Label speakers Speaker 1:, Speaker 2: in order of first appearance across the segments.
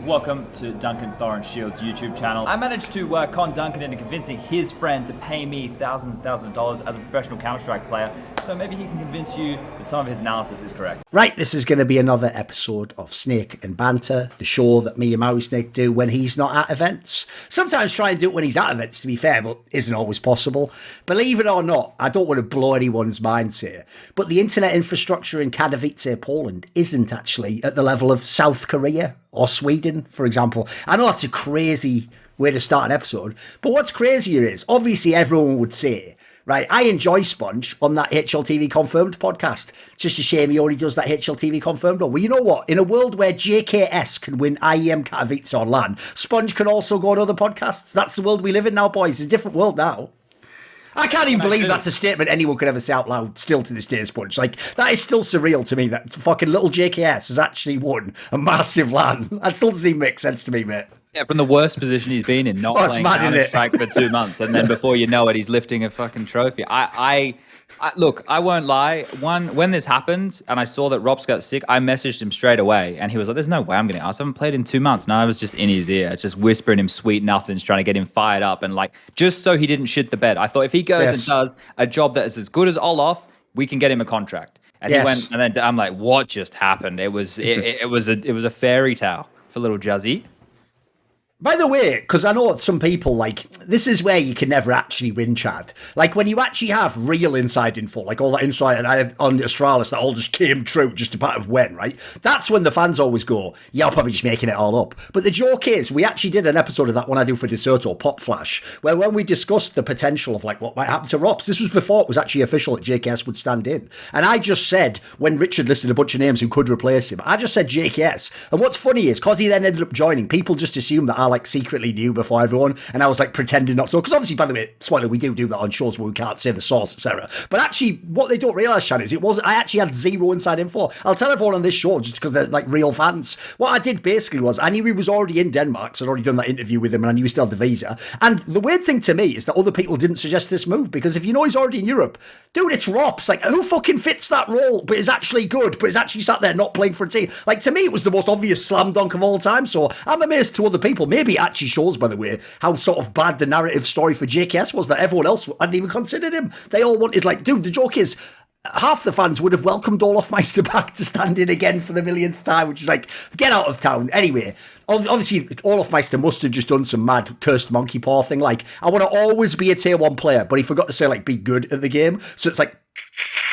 Speaker 1: Welcome to Duncan Thorin Shields YouTube channel. I managed to con Duncan into convincing his friend to pay me thousands and thousands of dollars as a professional Counter-Strike player, so maybe he can convince you that some of his analysis is correct.
Speaker 2: Right, this is going to be another episode of Snake and Banter, the show that me and Mauisnake do when he's not at events. Sometimes try and do it when he's at events, to be fair, but isn't always possible. Believe it or not, I don't want to blow anyone's minds here, but the internet infrastructure in Katowice, Poland isn't actually at the level of South Korea or Sweden, for example. I know that's a crazy way to start an episode, but what's crazier is, obviously everyone would say, right, I enjoy SPUNJ on that HLTV Confirmed podcast. It's just a shame he only does that HLTV Confirmed one. Well, you know what? In a world where JKS can win IEM Katowice on LAN, SPUNJ can also go on other podcasts. That's the world we live in now, boys. It's a different world now. I can't even believe that's a statement anyone could ever say out loud still to this day, SPUNJ. Like, that is still surreal to me that fucking little JKS has actually won a massive LAN. That still doesn't even make sense to me, mate.
Speaker 1: Yeah, from the worst position he's been in, not playing Counter-Strike for 2 months, and then before you know it, he's lifting a fucking trophy. Look, I won't lie. When this happened, and I saw that Robs got sick, I messaged him straight away, and he was like, "There's no way I'm getting asked. I haven't played in 2 months." And I was just in his ear, just whispering him sweet nothings, trying to get him fired up, and like just so he didn't shit the bed. I thought if he goes and does a job that is as good as Olaf, we can get him a contract. And he went, and then I'm like, "What just happened?" It was a fairy tale for little Juzzy.
Speaker 2: By the way, because I know some people, like, this is where you can never actually win, Chad. Like, when you actually have real inside info, like all that insight and I have on Astralis that all just came true just a part of when, right? That's when the fans always go, yeah, I'm probably just making it all up. But the joke is, we actually did an episode of that one I do for DeSoto, Pop Flash, where when we discussed the potential of, like, what might happen to Rops, this was before it was actually official that JKS would stand in. And I just said, when Richard listed a bunch of names who could replace him, I just said JKS. And what's funny is, because he then ended up joining, people just assume that I, like, secretly knew before everyone, and I was like pretending not to, because obviously, by the way, spoiler, we do that on shows where we can't say the source, etc. But actually, what they don't realise, Shan, is I actually had zero inside info. I'll tell everyone on this show just because they're like real fans. What I did basically was I knew he was already in Denmark, so I'd already done that interview with him, and I knew he still had the visa. And the weird thing to me is that other people didn't suggest this move, because if you know he's already in Europe, dude, it's Rops. Like, who fucking fits that role, but is actually good, but is actually sat there not playing for a team? Like, to me, it was the most obvious slam dunk of all time, so I'm amazed to other people. Maybe it actually shows, by the way, how sort of bad the narrative story for JKS was that everyone else hadn't even considered him. They all wanted, like, dude, the joke is, half the fans would have welcomed Olaf Meister back to stand in again for the millionth time, which is like, get out of town. Anyway, obviously, Olaf Meister must have just done some mad cursed monkey paw thing. Like, I want to always be a tier 1 player, but he forgot to say, like, be good at the game. So it's like,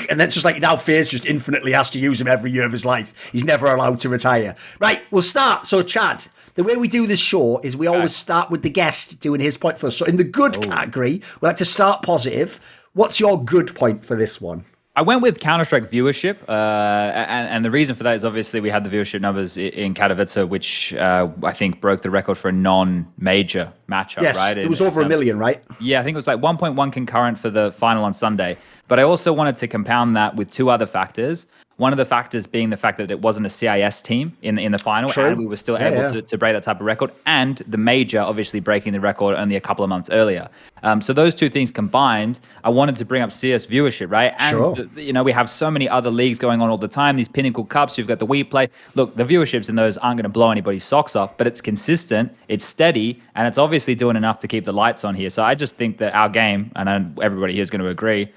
Speaker 2: and then it's just like, now FaZe just infinitely has to use him every year of his life. He's never allowed to retire. Right, we'll start. So, Chad, the way we do this show is we always start with the guest doing his point first. So in the good category, we like to start positive. What's your good point for this one?
Speaker 1: I went with Counter-Strike viewership, and the reason for that is obviously we had the viewership numbers in Katowice, which I think broke the record for a non-major matchup, right?
Speaker 2: Yes, it was over 1 million, right?
Speaker 1: Yeah, I think it was like 1.1 concurrent for the final on Sunday. But I also wanted to compound that with 2 other factors. One of the factors being the fact that it wasn't a CIS team in the final, and we were still able to break that type of record, and the major obviously breaking the record only a couple of months earlier. So those 2 things combined, I wanted to bring up CS viewership, right? And you know, we have so many other leagues going on all the time. These Pinnacle Cups, you've got the WePlay. Look, the viewerships in those aren't going to blow anybody's socks off, but it's consistent, it's steady, and it's obviously doing enough to keep the lights on here. So I just think that our game, and everybody here is going to agree,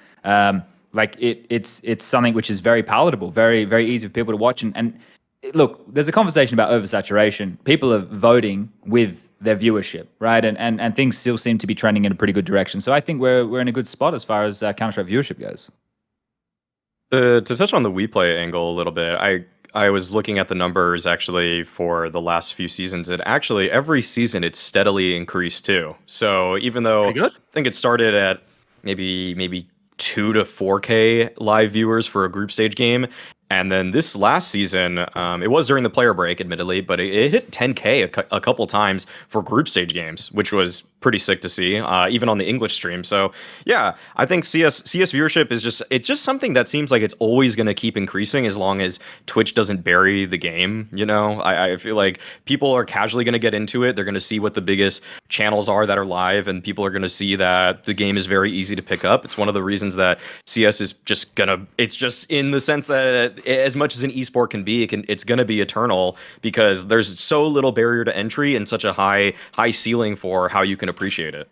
Speaker 1: like it's something which is very palatable, very, very easy for people to watch. And look, there's a conversation about oversaturation. People are voting with their viewership, right? And things still seem to be trending in a pretty good direction. So I think we're in a good spot as far as Counter-Strike viewership goes.
Speaker 3: To touch on the WePlay angle a little bit, I was looking at the numbers actually for the last few seasons, and actually every season it's steadily increased too. So even though I think it started at maybe 2 to 4K live viewers for a group stage game. And then this last season, it was during the player break, admittedly, but it hit 10K a couple times for group stage games, which was pretty sick to see, even on the English stream. So yeah, I think CS viewership is just something that seems like it's always going to keep increasing as long as Twitch doesn't bury the game. You know, I feel like people are casually going to get into it. They're going to see what the biggest channels are that are live, and people are going to see that the game is very easy to pick up. It's one of the reasons that CS is just it's just in the sense that as much as an esport can be, it's going to be eternal because there's so little barrier to entry and such a high ceiling for how you can appreciate it.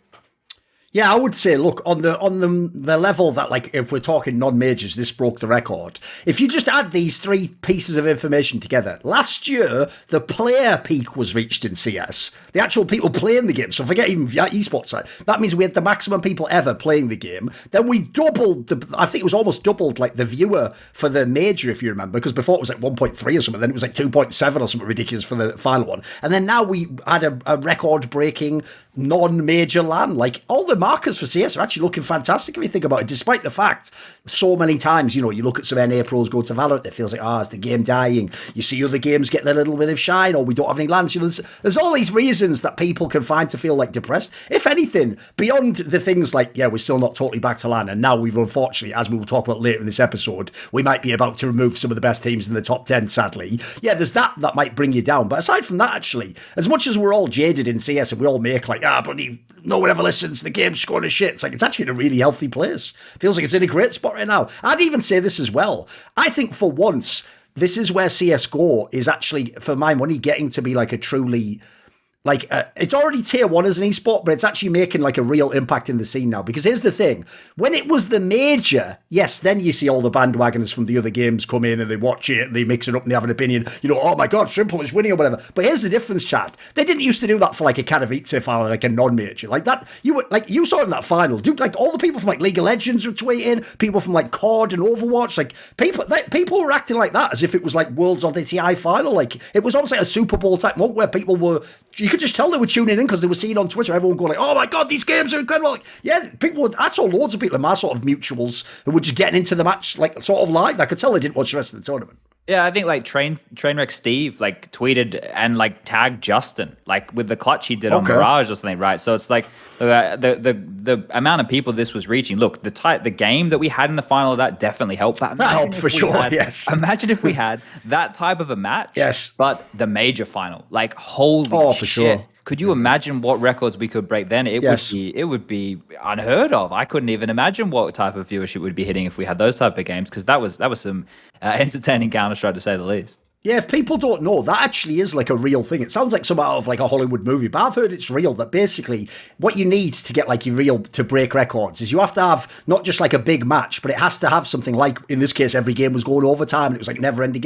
Speaker 2: Yeah, I would say, look, on the level that, like, if we're talking non-majors, this broke the record. If you just add these three pieces of information together, last year, the player peak was reached in CS. The actual people playing the game. So forget even esports side. That means we had the maximum people ever playing the game. Then we doubled, I think it was almost doubled, like, the viewer for the major, if you remember, because before it was like 1.3 or something. Then it was like 2.7 or something ridiculous for the final one. And then now we had a record-breaking non-major LAN. Like, all the markers for CS are actually looking fantastic if you think about it, despite the fact so many times, you know, you look at some NA pros go to Valorant, it feels like, is the game dying? You see other games getting a little bit of shine, or we don't have any LANs. You know, there's all these reasons that people can find to feel like depressed. If anything, beyond the things like, yeah, we're still not totally back to LAN, and now we've unfortunately, as we will talk about later in this episode, we might be about to remove some of the best teams in the top 10, sadly. Yeah, there's that might bring you down. But aside from that, actually, as much as we're all jaded in CS and we all make like, bloody, no one ever listens, the game's scoring a shit. It's like, it's actually in a really healthy place. Feels like it's in a great spot right now. I'd even say this as well. I think for once, this is where CSGO is actually, for my money, getting to be like a truly... Like, it's already tier 1 as an esport, but it's actually making like a real impact in the scene now. Because here's the thing. When it was the major, yes, then you see all the bandwagoners from the other games come in and they watch it, and they mix it up and they have an opinion. You know, oh my God, Simple is winning or whatever. But here's the difference, Chad. They didn't used to do that for like a Katowice final, like a non-major. Like that, you saw in that final, dude, like all the people from like League of Legends were tweeting, people from like COD and Overwatch, like people were acting like that as if it was like Worlds on the TI final. Like it was almost like a Super Bowl type moment where people were, you could just tell they were tuning in because they were seeing on Twitter everyone going like, oh my God, these games are incredible. Like, yeah, I saw loads of people in my sort of mutuals who were just getting into the match like sort of live. I could tell they didn't watch the rest of the tournament.
Speaker 1: Yeah, I think like Trainwreck Steve like tweeted and like tagged Justin like with the clutch he did on Mirage or something, right? So it's like the amount of people this was reaching. Look, the game that we had in the final of that definitely helped. But
Speaker 2: that helped for sure. Yes.
Speaker 1: Imagine if we had that type of a match.
Speaker 2: Yes.
Speaker 1: But the major final, like holy shit. For sure. Could you imagine what records we could break then? It would be unheard of. I couldn't even imagine what type of viewership would be hitting if we had those type of games, because that was some entertaining Counter-Strike to say the least.
Speaker 2: Yeah, if people don't know, that actually is like a real thing. It sounds like some out of like a Hollywood movie, but I've heard it's real, that basically what you need to get like your real, to break records is you have to have not just like a big match, but it has to have something like, in this case, every game was going overtime and it was like never ending.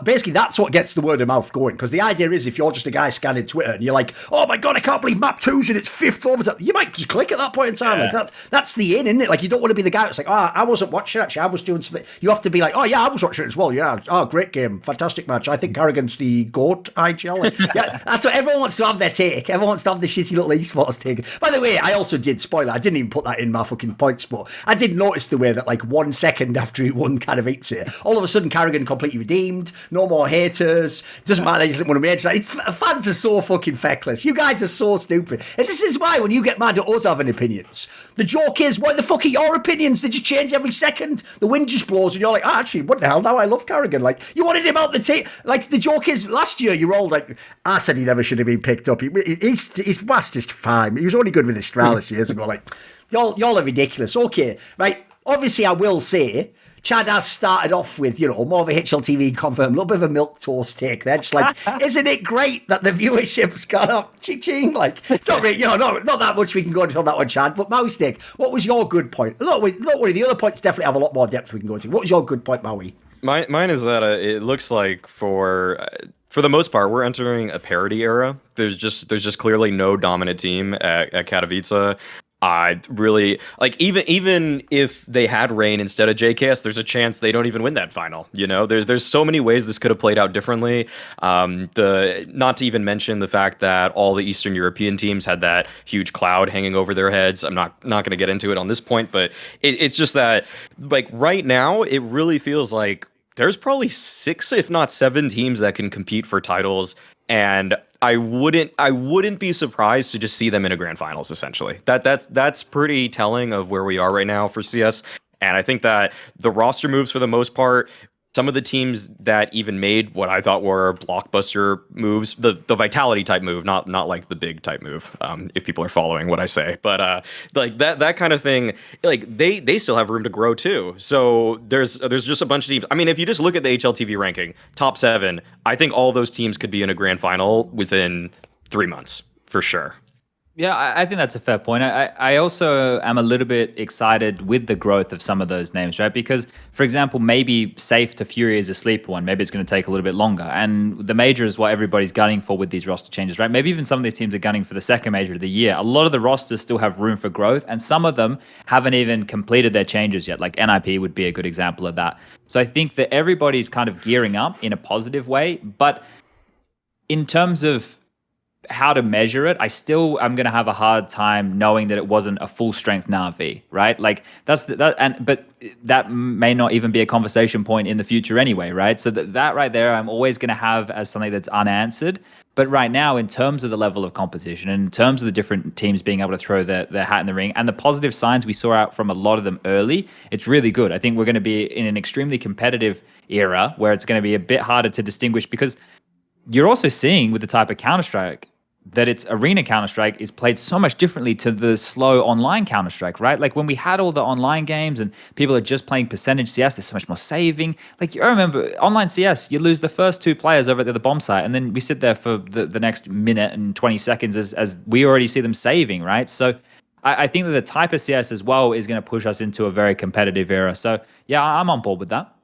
Speaker 2: Basically, that's what gets the word of mouth going. Because the idea is if you're just a guy scanning Twitter and you're like, oh my God, I can't believe map 2's in its 5th overtime, you might just click at that point in time. Yeah. Like that's the in, isn't it? Like you don't want to be the guy that's like, I wasn't watching actually, I was doing something. You have to be like, oh yeah, I was watching it as well. Yeah, great game, fantastic match. I think karrigan's the GOAT IGL. Yeah, that's what everyone wants to have their take. Everyone wants to have the shitty little esports take. By the way, I also did, spoiler, I didn't even put that in my fucking points, but I did notice the way that like 1 second after he won Katowice, all of a sudden karrigan completely redeemed, no more haters, doesn't matter, he doesn't want to make it. Fans are so fucking feckless. You guys are so stupid. And this is why when you get mad at us having opinions, the joke is, what the fuck are your opinions? They just change every second. The wind just blows and you're like, actually, what the hell, now I love karrigan. Like, you wanted him out the tape. Like, the joke is, last year you were all like, I said he never should have been picked up. He's past his prime. He was only good with Astralis years ago. Like, y'all are ridiculous. Okay, right. Obviously, I will say, Chad has started off with, you know, more of a HLTV confirm, a little bit of a milquetoast take there. Just like, isn't it great that the viewership's gone up? Ching-ching. Like, it's not really, you know, not that much we can go into on that one, Chad. But Mauisnake, what was your good point? Don't worry, the other points definitely have a lot more depth we can go into. What was your good point, Maui?
Speaker 3: Mine is that it looks like for the most part, we're entering a parity era. There's just clearly no dominant team at Katowice. I really like, even if they had Rain instead of JKS, there's a chance they don't even win that final. You know, there's so many ways this could have played out differently. Not to even mention the fact that all the Eastern European teams had that huge cloud hanging over their heads. I'm not going to get into it on this point, but it's just that, like, right now it really feels like there's probably 6, if not 7 teams that can compete for titles, and I wouldn't be surprised to just see them in a grand finals. Essentially, that's pretty telling of where we are right now for CS. And I think that the roster moves, for the most part, some of the teams that even made what I thought were blockbuster moves, the Vitality type move, not like the big type move, if people are following what I say, but like that kind of thing, like they still have room to grow too. So there's just a bunch of teams. I mean, if you just look at the HLTV ranking, top 7, I think all those teams could be in a grand final within 3 months for sure.
Speaker 1: Yeah, I think that's a fair point. I also am a little bit excited with the growth of some of those names, right? Because, for example, maybe Safe to Fury is a sleeper one. Maybe it's going to take a little bit longer. And the major is what everybody's gunning for with these roster changes, right? Maybe even some of these teams are gunning for the second major of the year. A lot of the rosters still have room for growth, and some of them haven't even completed their changes yet. Like NIP would be a good example of that. So I think that everybody's kind of gearing up in a positive way. But in terms of how to measure it, I'm going to have a hard time knowing that it wasn't a full strength Na'Vi, right? Like but that may not even be a conversation point in the future anyway, right? So that right there, I'm always going to have as something that's unanswered. But right now, in terms of the level of competition, and in terms of the different teams being able to throw their hat in the ring, and the positive signs we saw out from a lot of them early, it's really good. I think we're going to be in an extremely competitive era where it's going to be a bit harder to distinguish, because you're also seeing with the type of Counter-Strike that its arena Counter-Strike is played so much differently to the slow online Counter-Strike, right? Like when we had all the online games and people are just playing percentage CS, there's so much more saving. Like I remember online CS, you lose the first 2 players over at the bomb site, and then we sit there for the next minute and 20 seconds as we already see them saving, right? So I think that the type of CS as well is going to push us into a very competitive era. So yeah, I'm on board with that.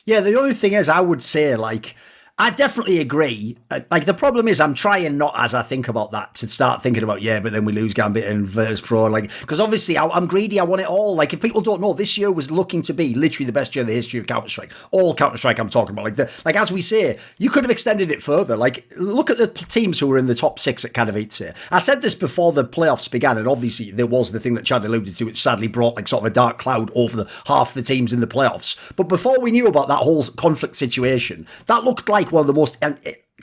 Speaker 2: Yeah, the only thing is I would say, like, I definitely agree. Like, the problem is I'm trying not, as I think about that, to start thinking about, yeah, but then we lose Gambit and Virtus Pro. Like, because obviously I'm greedy. I want it all. Like, if people don't know, this year was looking to be literally the best year in the history of Counter-Strike. All Counter-Strike I'm talking about. Like as we say, you could have extended it further. Like, look at the teams who were in the top 6 at Katowice here. I said this before the playoffs began, and obviously there was the thing that Chad alluded to, which sadly brought like sort of a dark cloud over the half the teams in the playoffs. But before we knew about that whole conflict situation, that looked like one of the most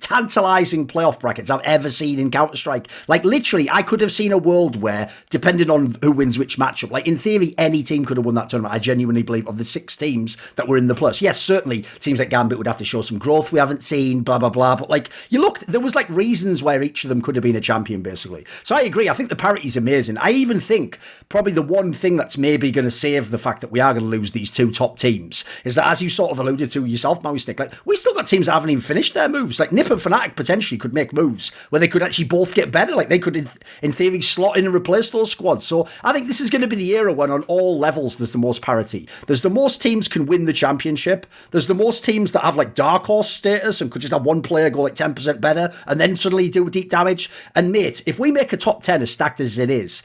Speaker 2: tantalizing playoff brackets I've ever seen in Counter-Strike. Like, literally, I could have seen a world where, depending on who wins which matchup, like, in theory, any team could have won that tournament. I genuinely believe of the 6 teams that were in the plus. Yes, certainly, teams like Gambit would have to show some growth we haven't seen, blah, blah, blah. But, like, you looked, there was, like, reasons where each of them could have been a champion, basically. So I agree. I think the parity's amazing. I even think probably the one thing that's maybe going to save the fact that we are going to lose these 2 top teams is that, as you sort of alluded to yourself, Mauisnake, like, we still got teams that haven't even finished their moves. Like, Nip and Fnatic potentially could make moves where they could actually both get better. Like, they could, in theory, slot in and replace those squads. So I think this is going to be the era when on all levels there's the most parity. There's the most teams can win the championship. There's the most teams that have like dark horse status and could just have one player go like 10% better and then suddenly do deep damage. And mate, if we make a top 10 as stacked as it is,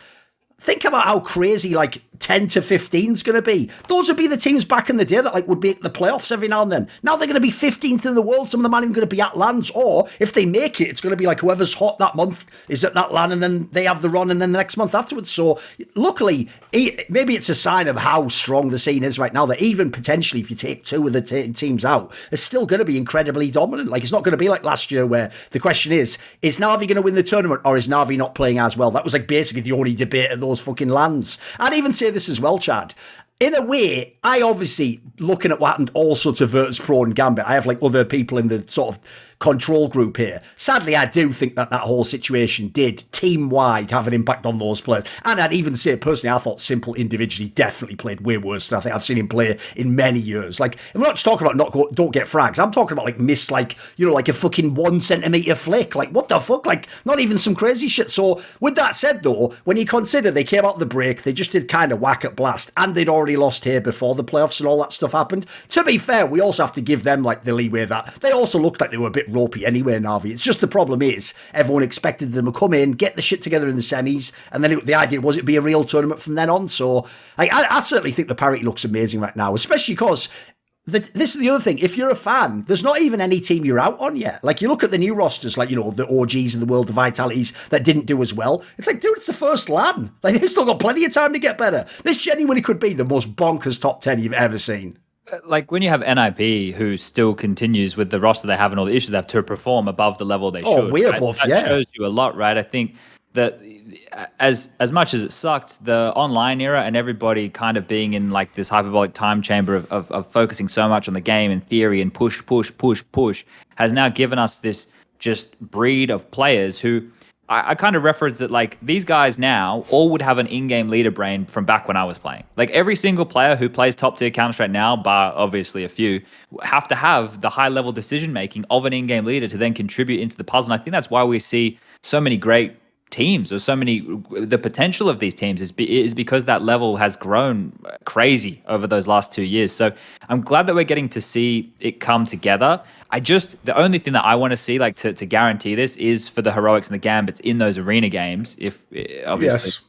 Speaker 2: think about how crazy like 10 to 15 is going to be. Those would be the teams back in the day that like would make the playoffs every now and then. Now they're going to be 15th in the world. Some of them aren't even going to be at LANs, or if they make it, it's going to be like whoever's hot that month is at that LAN, and then they have the run, and then the next month afterwards. So luckily, maybe it's a sign of how strong the scene is right now that even potentially if you take 2 of the teams out, it's still going to be incredibly dominant. Like, it's not going to be like last year where the question is Na'Vi going to win the tournament, or is Na'Vi not playing as well? That was like basically the only debate at those fucking LANs. I'd even say this as well, Chad. In a way, I obviously, looking at what happened also to Virtus Pro and Gambit, I have like other people in the sort of control group here. Sadly, I do think that whole situation did team-wide have an impact on those players. And I'd even say, personally, I thought Simple individually definitely played way worse than I think I've seen him play in many years. Like, I'm not just talking about don't get frags. I'm talking about like miss, like, you know, like a fucking 1 centimetre flick. Like, what the fuck? Like, not even some crazy shit. So, with that said, though, when you consider they came out the break, they just did kind of whack at Blast, and they'd already lost here before the playoffs and all that stuff happened. To be fair, we also have to give them like the leeway that they also looked like they were a bit ropey anyway, Na'Vi. It's just the problem is everyone expected them to come in, get the shit together in the semis, and then the idea was it'd be a real tournament from then on. So I certainly think the parity looks amazing right now, especially because this is the other thing. If you're a fan, there's not even any team you're out on yet. Like, you look at the new rosters, like, you know, the OGs in the world, the Vitalities that didn't do as well. It's like, dude, it's the first LAN. Like, they've still got plenty of time to get better. This genuinely could be the most bonkers top 10 you've ever seen.
Speaker 1: Like, when you have NIP, who still continues with the roster they have and all the issues they have to perform above the level they should.
Speaker 2: We're above,
Speaker 1: that shows you a lot, right? I think that as much as it sucked, the online era and everybody kind of being in like this hyperbolic time chamber of focusing so much on the game and theory and push has now given us this just breed of players who I kind of reference it like these guys now all would have an in-game leader brain from back when I was playing. Like every single player who plays top tier Counter-Strike now, bar obviously a few, have to have the high level decision making of an in-game leader to then contribute into the puzzle. And I think that's why we see so many great teams, or so many, the potential of these teams is because that level has grown crazy over those last 2 years. So I'm glad that we're getting to see it come together. The only thing that I want to see, like to guarantee this, is for the heroics and the gambits in those arena games, if obviously,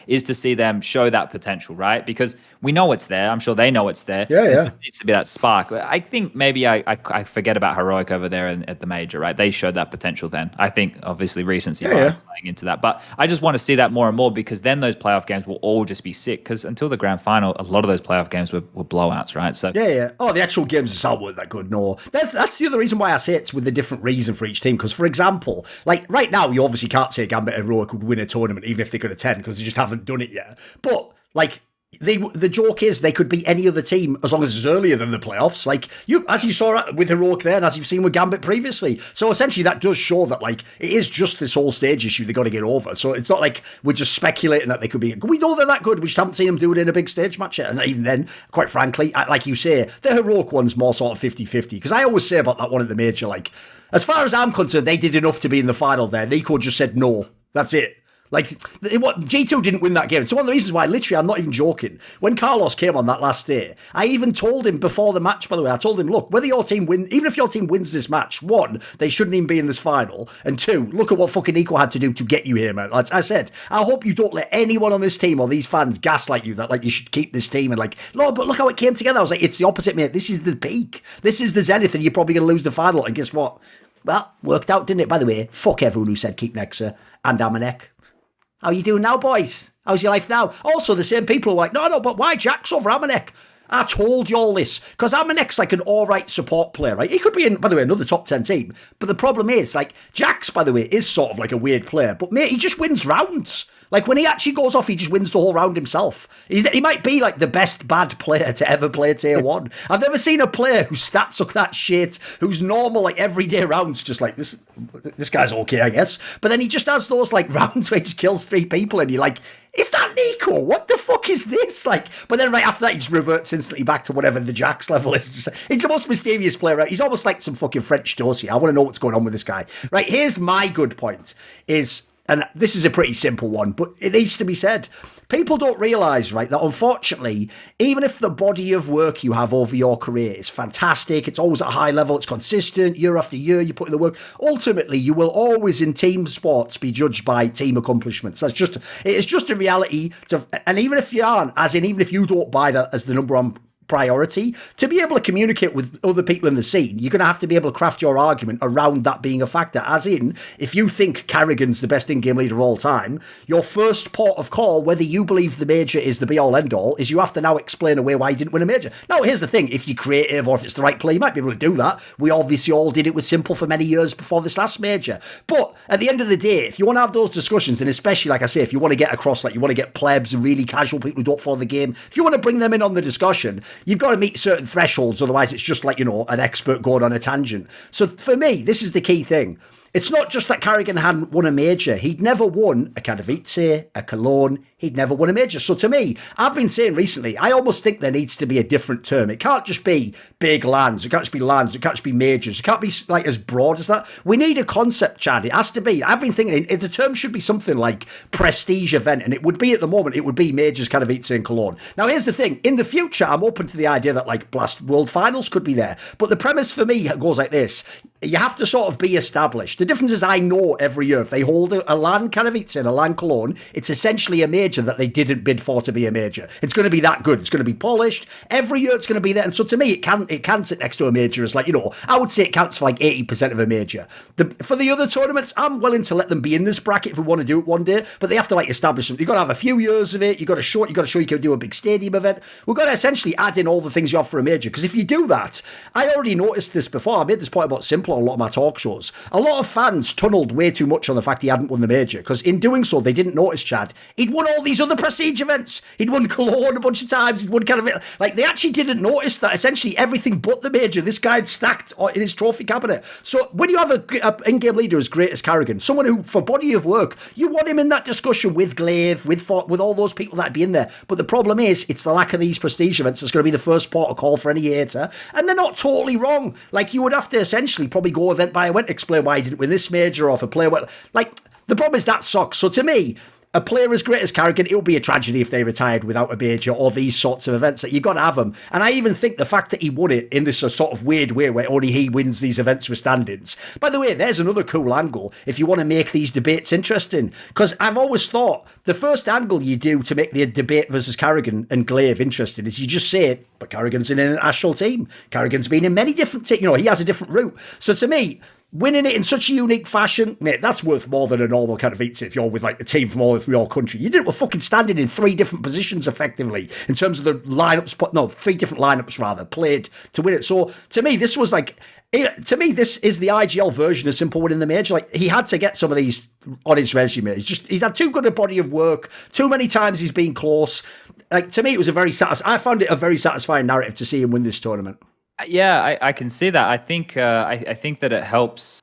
Speaker 1: is to see them show that potential, right? Because we know it's there. I'm sure they know it's there.
Speaker 2: Yeah.
Speaker 1: It needs to be that spark. I think maybe I forget about heroic over there at the major, right? They showed that potential then. I think obviously recency playing into that, but I just want to see that more and more, because then those playoff games will all just be sick. Because until the grand final, a lot of those playoff games were blowouts, right? So
Speaker 2: Oh, the actual games themselves weren't that good. No, that's the other reason why I say it's with a different reason for each team. Because for example, like right now, you obviously can't say Gambit and Heroic would win a tournament even if they could attend, because they just haven't done it yet. But like, the joke is they could beat any other team as long as it's earlier than the playoffs. Like as you saw with Heroic there, and as you've seen with Gambit previously. So essentially, that does show that like it is just this whole stage issue they got to get over. So it's not like we're just speculating that they could be. We know they're that good. We just haven't seen them do it in a big stage match yet. And even then, quite frankly, like you say, the Heroic one's more sort of 50-50. Because I always say about that one at the major, like as far as I'm concerned, they did enough to be in the final there. NiKo just said no. That's it. Like, G2 didn't win that game. So one of the reasons why, literally, I'm not even joking, when Carlos came on that last day, I even told him before the match, by the way, I told him, look, whether your team even if your team wins this match, one, they shouldn't even be in this final, and two, look at what fucking NiKo had to do to get you here, man. Like I said, I hope you don't let anyone on this team or these fans gaslight you that, like, you should keep this team, and like, no, but look how it came together. I was like, it's the opposite, mate. This is the peak. This is the zenith, and you're probably going to lose the final, and guess what? Well, worked out, didn't it? By the way, fuck everyone who said keep Nexa and Amanek. How you doing now, boys? How's your life now? Also, the same people were like, no, but why Jax over Amanek? I told you all this. Because Amanek's like an all-right support player, right? He could be in, by the way, another top 10 team. But the problem is, like, Jax, by the way, is sort of like a weird player. But, mate, he just wins rounds. Like, when he actually goes off, he just wins the whole round himself. He might be, like, the best bad player to ever play Tier 1. I've never seen a player whose stats suck that shit, who's normal, like, everyday rounds, just like, this guy's okay, I guess. But then he just has those, like, rounds where he just kills 3 people, and you're like, is that NiKo? What the fuck is this? Like, but then right after that, he just reverts instantly back to whatever the Jax level is. He's the most mysterious player, right? He's almost like some fucking French toast. I want to know what's going on with this guy. Right, here's my good point, is... and this is a pretty simple one, but it needs to be said. People don't realise, right, that unfortunately, even if the body of work you have over your career is fantastic, it's always at a high level, it's consistent, year after year, you put in the work, ultimately, you will always, in team sports, be judged by team accomplishments. It is just a reality. And even if you aren't, as in, even if you don't buy that as the number one priority, to be able to communicate with other people in the scene, you're going to have to be able to craft your argument around that being a factor. As in, if you think karrigan's the best in-game leader of all time, your first port of call, whether you believe the major is the be-all end-all, is you have to now explain away why you didn't win a major. Now, here's the thing. If you're creative or if it's the right play, you might be able to do that. We obviously all did it with Simple for many years before this last major. But at the end of the day, if you want to have those discussions, and especially, like I say, if you want to get across, like you want to get plebs and really casual people who don't follow the game, if you want to bring them in on the discussion, you've got to meet certain thresholds, otherwise it's just like, an expert going on a tangent. So for me, this is the key thing. It's not just that karrigan hadn't won a major. He'd never won a Katowice, a Cologne. He'd never won a major. So to me, I've been saying recently, I almost think there needs to be a different term. It can't just be big lands. It can't just be lands. It can't just be majors. It can't be like as broad as that. We need a concept, Chad. It has to be. I've been thinking the term should be something like prestige event. And it would be at the moment, it would be majors, Katowice and Cologne. Now, here's the thing. In the future, I'm open to the idea that like BLAST World Finals could be there. But the premise for me goes like this. You have to sort of be established. The difference is I know every year if they hold a LAN Katowice and a LAN Cologne, it's essentially a major that they didn't bid for to be a major. It's going to be that good. It's going to be polished. Every year it's going to be there. And so to me, it can sit next to a major as like, I would say it counts for like 80% of a major. For the other tournaments, I'm willing to let them be in this bracket if we want to do it one day, but they have to like establish them. You've got to have a few years of it. You've got to show you can do a big stadium event. We've got to essentially add in all the things you have for a major. Because if you do that, I already noticed this before. I made this point about Simple on a lot of my talk shows. A lot of fans tunneled way too much on the fact he hadn't won the major, because in doing so, they didn't notice, Chad. He'd won all these other prestige events. He'd won Cologne a bunch of times. He'd won kind of, like, they actually didn't notice that essentially everything but the major, this guy had stacked in his trophy cabinet. So when you have a in-game leader as great as karrigan, someone who, for body of work, you want him in that discussion with glaive, with all those people that'd be in there. But the problem is, it's the lack of these prestige events that's going to be the first port of call for any hater. And they're not totally wrong. Like, you would have to essentially probably go event by event, explain why he didn't win this major, or if a player went, like, the problem is that sucks. So to me, a player as great as karrigan, it would be a tragedy if they retired without a major or these sorts of events. That you've got to have them. And I even think the fact that he won it in this sort of weird way where only he wins these events with standings. By the way, there's another cool angle if you want to make these debates interesting. Because I've always thought the first angle you do to make the debate versus karrigan and glaive interesting is you just say, but karrigan's in an international team. Karrigan's been in many different teams. You know, he has a different route. So to me, winning it in such a unique fashion, mate, that's worth more than a normal kind of pizza if you're with like a team from all over your country. You did it with fucking standing in 3 different positions effectively in terms of the lineups, 3 different lineups rather, played to win it. So to me, this was like, to me, this is the IGL version of simple winning the major. Like, he had to get some of these on his resume. He's had too good a body of work. Too many times he's been close. Like, to me, it was I found it a very satisfying narrative to see him win this tournament.
Speaker 1: Yeah, I can see that. I think I think that it helps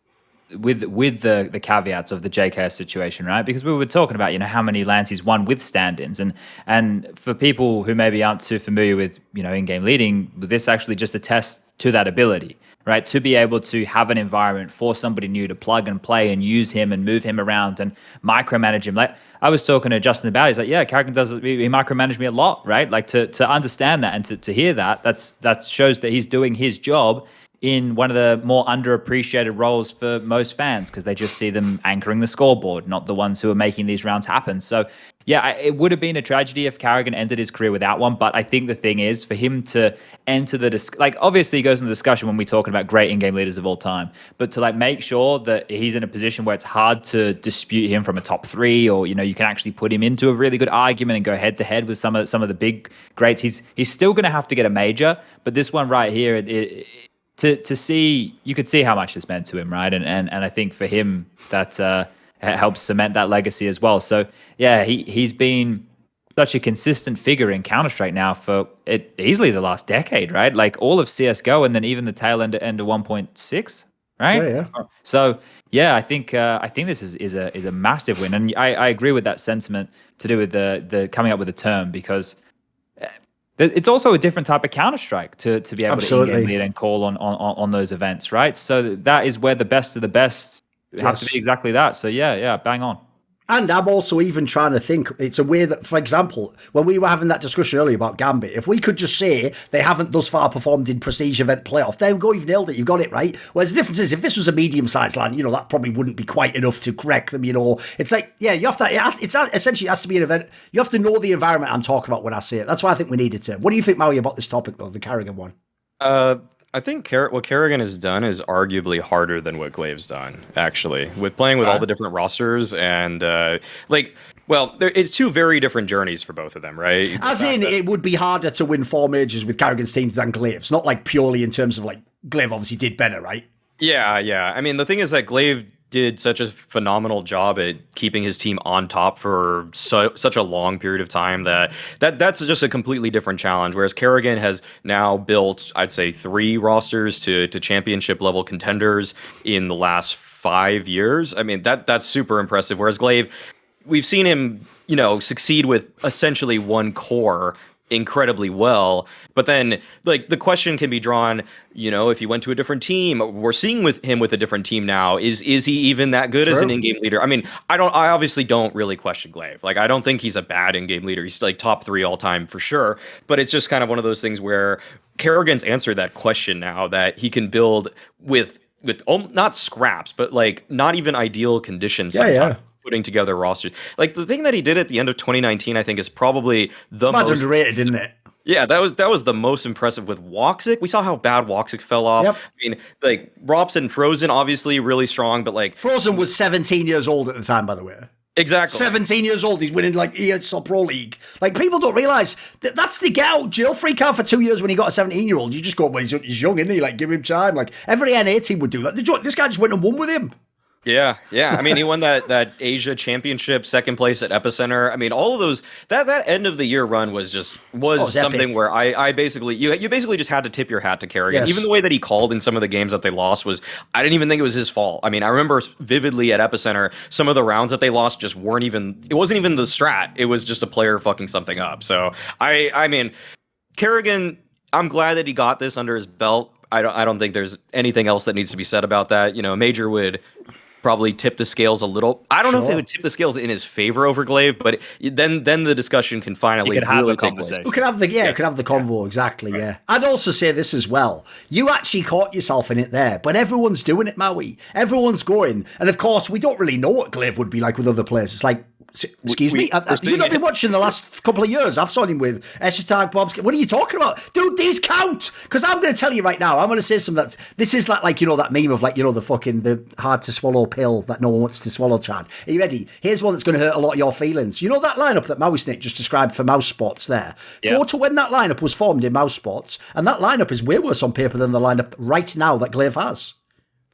Speaker 1: with the caveats of the JKS situation, right? Because we were talking about, you know, how many lands he's won with stand-ins, and for people who maybe aren't too familiar with, you know, in-game leading, this actually just attests to that ability, right? To be able to have an environment for somebody new to plug and play and use him and move him around and micromanage him. Like, I was talking to Justin about it. He's like, yeah, karrigan he micromanaged me a lot, right? Like, to understand that and to hear that shows that he's doing his job in one of the more underappreciated roles for most fans, because they just see them anchoring the scoreboard, not the ones who are making these rounds happen. So yeah, it would have been a tragedy if karrigan ended his career without one. But I think the thing is, for him to enter like, obviously he goes into the discussion when we're talking about great in-game leaders of all time, but to like make sure that he's in a position where it's hard to dispute him from a top 3, or, you know, you can actually put him into a really good argument and go head to head with some of the big greats. He's still going to have to get a major, but this one right here, to see, you could see how much this meant to him, right? And I think for him that helps cement that legacy as well. So yeah, he's been such a consistent figure in Counter-Strike now for easily the last decade, right? Like all of CSGO, and then even the tail end of 1.6, right?
Speaker 2: Yeah.
Speaker 1: So yeah, I think this is a massive win, and I agree with that sentiment to do with the coming up with the term, because it's also a different type of Counter-Strike to be able to in-game lead and call on those events, right? So that is where the best of the best have to be exactly that. So yeah, bang on.
Speaker 2: And I'm also even trying to think, it's a way that, for example, when we were having that discussion earlier about Gambit, if we could just say they haven't thus far performed in prestige event playoff, there we go, you've nailed it, you got it right. Whereas the difference is, if this was a medium-sized land, you know, that probably wouldn't be quite enough to correct them, you know. It's like, yeah, you have to, it's essentially has to be an event. You have to know the environment I'm talking about when I say it. That's why I think we need a term. What do you think, Maui, about this topic, though, the karrigan one?
Speaker 3: I think what karrigan has done is arguably harder than what glaive's done, actually, with playing with all the different rosters and it's 2 very different journeys for both of them, right?
Speaker 2: As in, it would be harder to win 4 majors with karrigan's teams than glaive's, not like purely in terms of like glaive obviously did better, right?
Speaker 3: Yeah. I mean, the thing is that glaive did such a phenomenal job at keeping his team on top for such a long period of time that's just a completely different challenge. Whereas karrigan has now built, I'd say, 3 rosters to championship level contenders in the last 5 years. I mean, that's super impressive. Whereas glaive, we've seen him, you know, succeed with essentially 1 core incredibly well, but then like the question can be drawn, you know, if he went to a different team, we're seeing with him with a different team now, is he even that good as an in-game leader? I mean, I obviously don't really question glaive. Like, I don't think he's a bad in-game leader. He's like top 3 all time for sure, but it's just kind of one of those things where karrigan's answered that question now, that he can build with not scraps, but like not even ideal conditions sometimes. Putting together rosters. Like, the thing that he did at the end of 2019, I think, is probably the most
Speaker 2: underrated, isn't it?
Speaker 3: Yeah, that was the most impressive with Woxic. We saw how bad Woxic fell off. Yep. I mean, like, Rops and Frozen, obviously really strong, but like
Speaker 2: Frozen was 17 years old at the time, by the way.
Speaker 3: Exactly.
Speaker 2: 17 years old, he's winning like ESL Pro League. Like, people don't realise that's the get out jail free card for 2 years when he got a 17-year-old. You just go, well, he's young, isn't he? Like, give him time. Like, every NA team would do that. This guy just went and won with him.
Speaker 3: Yeah. I mean, he won that Asia Championship, second place at Epicenter. I mean, all of those that end of the year run was something
Speaker 2: epic.
Speaker 3: where I basically you basically just had to tip your hat to karrigan.
Speaker 2: Yes.
Speaker 3: Even the way that he called in some of the games that they lost I didn't even think it was his fault. I mean, I remember vividly at Epicenter some of the rounds that they lost just it wasn't even the strat. It was just a player fucking something up. So I mean, karrigan, I'm glad that he got this under his belt. I don't think there's anything else that needs to be said about that. You know, Major would probably tip the scales a little. I don't know if it would tip the scales in his favor over Glaive, but then the discussion can finally really take place.
Speaker 2: We can have the convo, exactly. Right. Yeah, I'd also say this as well. You actually caught yourself in it there, but everyone's doing it, Maui. Everyone's going, and of course, we don't really know what Glaive would be like with other players. It's like, excuse me, you've not been watching the last couple of years. I've saw him with Eshetag, Bob's. What are you talking about, dude? These count, because I'm going to tell you right now. I'm going to say something that this is like you know that meme of like, you know, the hard to swallow pill that no one wants to swallow. Chad, are you ready? Here's one that's going to hurt a lot of your feelings. You know that lineup that Mauisnake just described for Mouse Spots there. Yeah. Go to when that lineup was formed in Mouse Spots, and that lineup is way worse on paper than the lineup right now that Glaive has.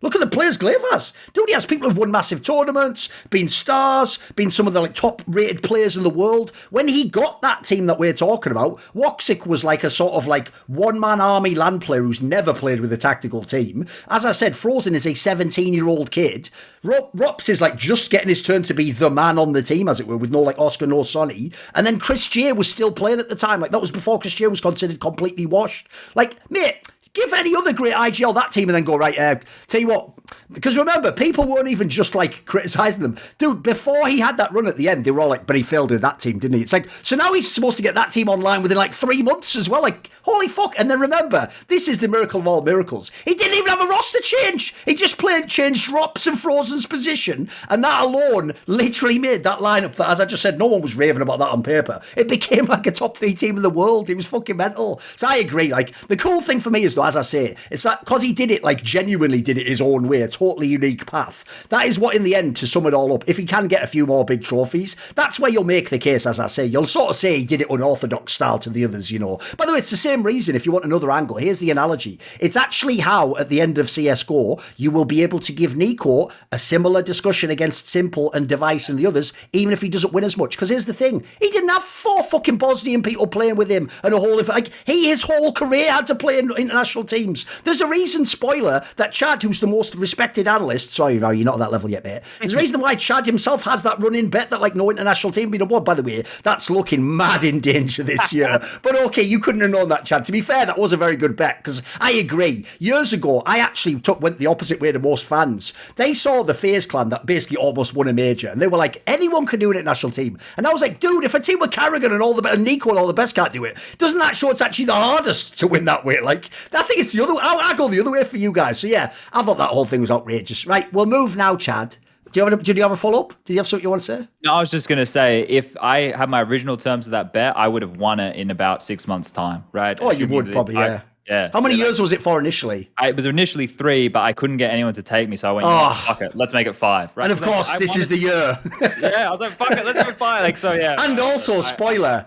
Speaker 2: Look at the players Glaive has. Dude, he has people who've won massive tournaments, been stars, been some of the like top-rated players in the world. When he got that team that we're talking about, Woxic was like a sort of like one-man army land player who's never played with a tactical team. As I said, Frozen is a 17-year-old kid. Rops is like just getting his turn to be the man on the team, as it were, with no like Oscar, no Sonny. And then Chris J was still playing at the time. Like that was before Chris J was considered completely washed. Like, mate, give any other great IGL that team and then go, right, tell you what, because remember, people weren't even just like criticising them. Dude, before he had that run at the end, they were all like, but he failed with that team, didn't he? It's like, so now he's supposed to get that team online within like 3 months as well. Like, holy fuck. And then remember, this is the miracle of all miracles. He didn't even have a roster change. He just changed Rops and Frozen's position. And that alone literally made that lineup that, as I just said, no one was raving about that on paper. It became like a top 3 team in the world. It was fucking mental. So I agree. Like, the cool thing for me is, though, as I say, it's that because he did it, like, genuinely did it his own way, a totally unique path. That is what, in the end, to sum it all up, if he can get a few more big trophies, that's where you'll make the case, as I say. You'll sort of say he did it unorthodox style to the others, you know. By the way, it's the same reason, if you want another angle. Here's the analogy. It's actually how, at the end of CSGO, you will be able to give NiKo a similar discussion against Simple and Device and the others, even if he doesn't win as much. Because here's the thing. He didn't have 4 fucking Bosnian people playing with him and a whole... Like, his whole career had to play in international teams. There's a reason, spoiler, that Chad, who's the most respected analyst, sorry, no, you're not at that level yet, mate. There's a reason why Chad himself has that run-in bet that, like, no international team being awarded. By the way, that's looking mad in danger this year. But okay, you couldn't have known that, Chad. To be fair, that was a very good bet, because I agree. Years ago, I actually went the opposite way to most fans. They saw the FaZe clan that basically almost won a major, and they were like, anyone can do an international team. And I was like, dude, if a team with karrigan and NiKo and all the best can't do it, doesn't that show it's actually the hardest to win that way? Like, I think it's the other way. I go the other way for you guys. So yeah, I thought that whole thing was outrageous. Right, we'll move now, Chad. Do you have a follow-up? Did you have something you want to say?
Speaker 1: No, I was just going to say, if I had my original terms of that bet, I would have won it in about 6 months' time, right?
Speaker 2: Oh, you would probably, yeah.
Speaker 1: Yeah.
Speaker 2: How many years was it for initially?
Speaker 1: It was initially 3, but I couldn't get anyone to take me, so I went, fuck it, let's make it 5. Right?
Speaker 2: And of course, this is the year.
Speaker 1: Yeah, I was like, fuck it, let's do 5. Like, so yeah.
Speaker 2: And also, spoiler.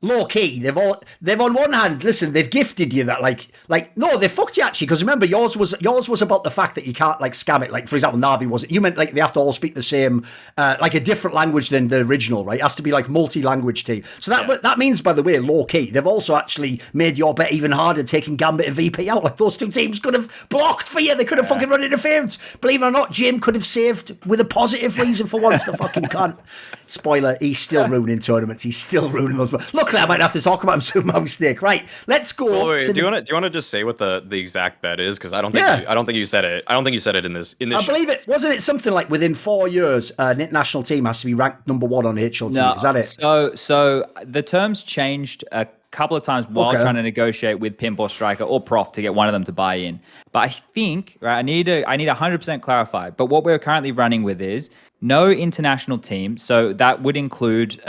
Speaker 2: Low key, they've on one hand, listen, they've gifted you that like no, they fucked you actually, because remember yours was about the fact that you can't like scam it. Like for example, Navi wasn't. You meant like they have to all speak the same, like a different language than the original, right? It has to be like multi-language team. So that means, by the way, low key, they've also actually made your bet even harder, taking Gambit and VP out. Like those 2 teams could have blocked for you. They could have fucking run interference. Believe it or not, Jim could have saved with a positive reason for once. The fucking cunt. Spoiler: he's still ruining tournaments. He's still ruining those. Look, I might have to talk about him soon, Mauisnake. Right, let's go.
Speaker 3: Wait, do you want to just say what the exact bet is? Because I don't think you said it. I don't think you said it in this. I
Speaker 2: believe it wasn't it something like within 4 years, an international team has to be ranked number 1 on HLT. No, is that it?
Speaker 1: So the terms changed a couple of times while trying to negotiate with Pimp or Striker or Prof to get one of them to buy in. But I think I need 100% clarify. But what we're currently running with is no international team. So that would include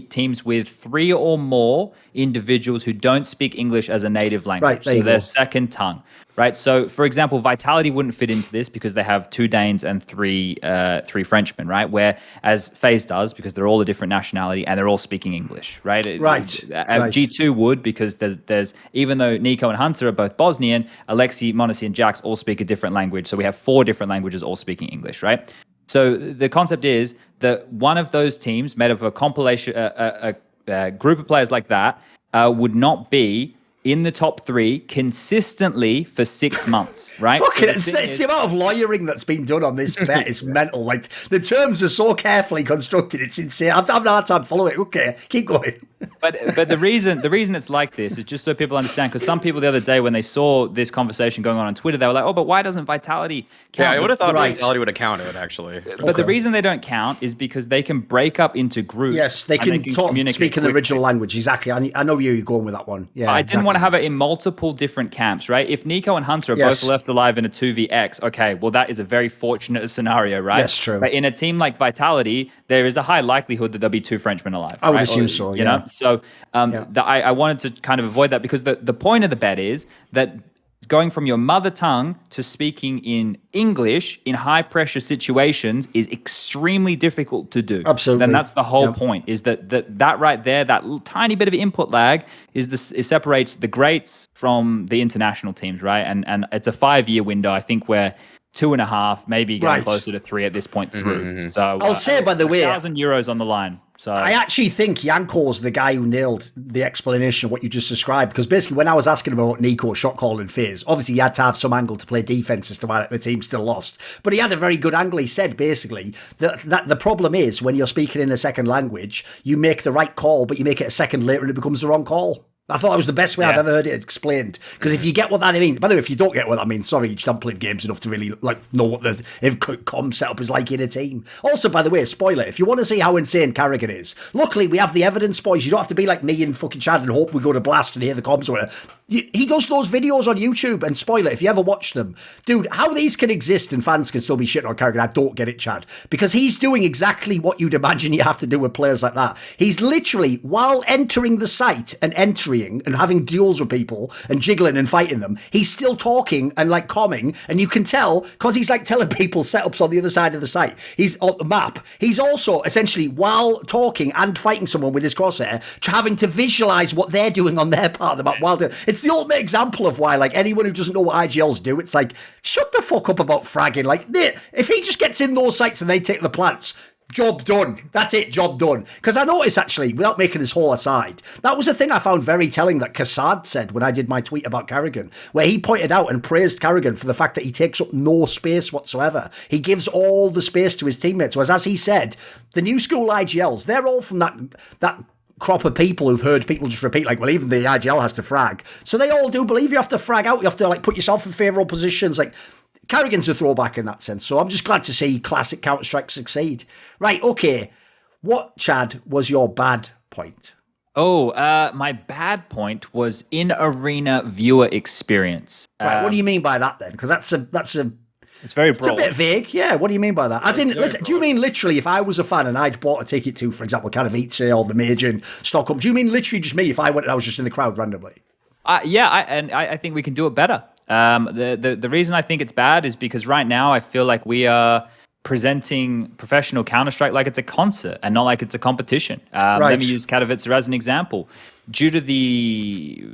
Speaker 1: teams with 3 or more individuals who don't speak English as a native language.
Speaker 2: Right,
Speaker 1: so their second tongue. Right. So, for example, Vitality wouldn't fit into this because they have 2 Danes and 3 Frenchmen, right? Whereas FaZe does because they're all a different nationality and they're all speaking English, right?
Speaker 2: Right.
Speaker 1: G2 would because there's even though NiKo and Hunter are both Bosnian, Alexi, Monacy, and Jax all speak a different language. So we have 4 different languages all speaking English, right? So the concept is that one of those teams made up of a compilation, a group of players like that would not be in the top 3 consistently for 6 months, right?
Speaker 2: It's the amount of lawyering that's been done on this bet is mental. Like, the terms are so carefully constructed, it's insane. I'm having a hard time following it. Okay, keep going.
Speaker 1: But the reason it's like this is just so people understand, because some people the other day when they saw this conversation going on Twitter, they were like, oh, but why doesn't Vitality count?
Speaker 3: Yeah, I would have thought Vitality would have counted, actually.
Speaker 1: But the reason they don't count is because they can break up into groups.
Speaker 2: Yes, they can speak in the original language. Exactly. I know where you're going with that one. Yeah,
Speaker 1: I didn't want to have it in multiple different camps, right? If NiKo and Hunter are both left alive in a 2vx, okay, well, that is a very fortunate scenario, right?
Speaker 2: That's true.
Speaker 1: But in a team like Vitality, there is a high likelihood that there'll be 2 Frenchmen alive.
Speaker 2: I would assume so,
Speaker 1: you know? So I wanted to kind of avoid that because the point of the bet is that going from your mother tongue to speaking in English in high pressure situations is extremely difficult to do.
Speaker 2: Absolutely.
Speaker 1: And that's the whole point, is that right there, that tiny bit of input lag it separates the greats from the international teams, right? And it's a 5-year window. I think we're 2.5, maybe getting closer to 3 at this point through.
Speaker 2: Mm-hmm.
Speaker 1: So
Speaker 2: I'll say, by the way,
Speaker 1: €1,000 on the line. So
Speaker 2: I actually think Yanko's the guy who nailed the explanation of what you just described, because basically when I was asking him about NiKo shot calling phase, obviously he had to have some angle to play defense as to why the team still lost. But he had a very good angle. He said basically that the problem is when you're speaking in a second language, you make the right call, but you make it a second later and it becomes the wrong call. I thought it was the best way I've ever heard it explained. Because if you get what that means, by the way, if you don't get what that means, sorry, you just haven't played games enough to really know what the comm setup is like in a team. Also, by the way, spoiler, if you want to see how insane karrigan is, luckily we have the evidence, boys. You don't have to be like me and fucking Chad and hope we go to Blast and hear the comms or whatever. He does those videos on YouTube, and spoiler, if you ever watch them, dude, how these can exist and fans can still be shitting on karrigan, I don't get it, Chad. Because he's doing exactly what you'd imagine you have to do with players like that. He's literally, while entering the site and entering and having duels with people and jiggling and fighting them, he's still talking and like comming, and you can tell because he's like telling people setups on the other side of the site. He's on the map. He's also essentially, while talking and fighting someone with his crosshair, having to visualize what they're doing on their part of the map while doing. It's the ultimate example of why, like, anyone who doesn't know what IGLs do, it's like, shut the fuck up about fragging. Like, if he just gets in those sites and they take the plants, job done. That's it, job done. Because I noticed, actually, without making this whole aside, that was a thing I found very telling that Kassad said when I did my tweet about karrigan, where he pointed out and praised karrigan for the fact that he takes up no space whatsoever. He gives all the space to his teammates. Whereas, as he said, the new school IGLs, they're all from that crop of people who've heard people just repeat, like, well, even the IGL has to frag. So they all do believe you have to frag out. You have to, like, put yourself in favourable positions. Like, karrigan's a throwback in that sense. So I'm just glad to see classic Counter-Strike succeed. Right, okay. What, Chad, was your bad point?
Speaker 1: Oh, my bad point was in-arena viewer experience.
Speaker 2: Right, what do you mean by that, then? Because that's a
Speaker 1: it's very broad.
Speaker 2: It's a bit vague. Yeah, what do you mean by that? As in, listen, do you mean literally if I was a fan and I'd bought a ticket to, for example, Katowice or the Major in Stockholm, do you mean literally just me if I went and I was just in the crowd randomly?
Speaker 1: I think we can do it better. The reason I think it's bad is because right now I feel like we are presenting professional Counter-Strike like it's a concert and not like it's a competition. Let me use Katowice as an example. Due to the...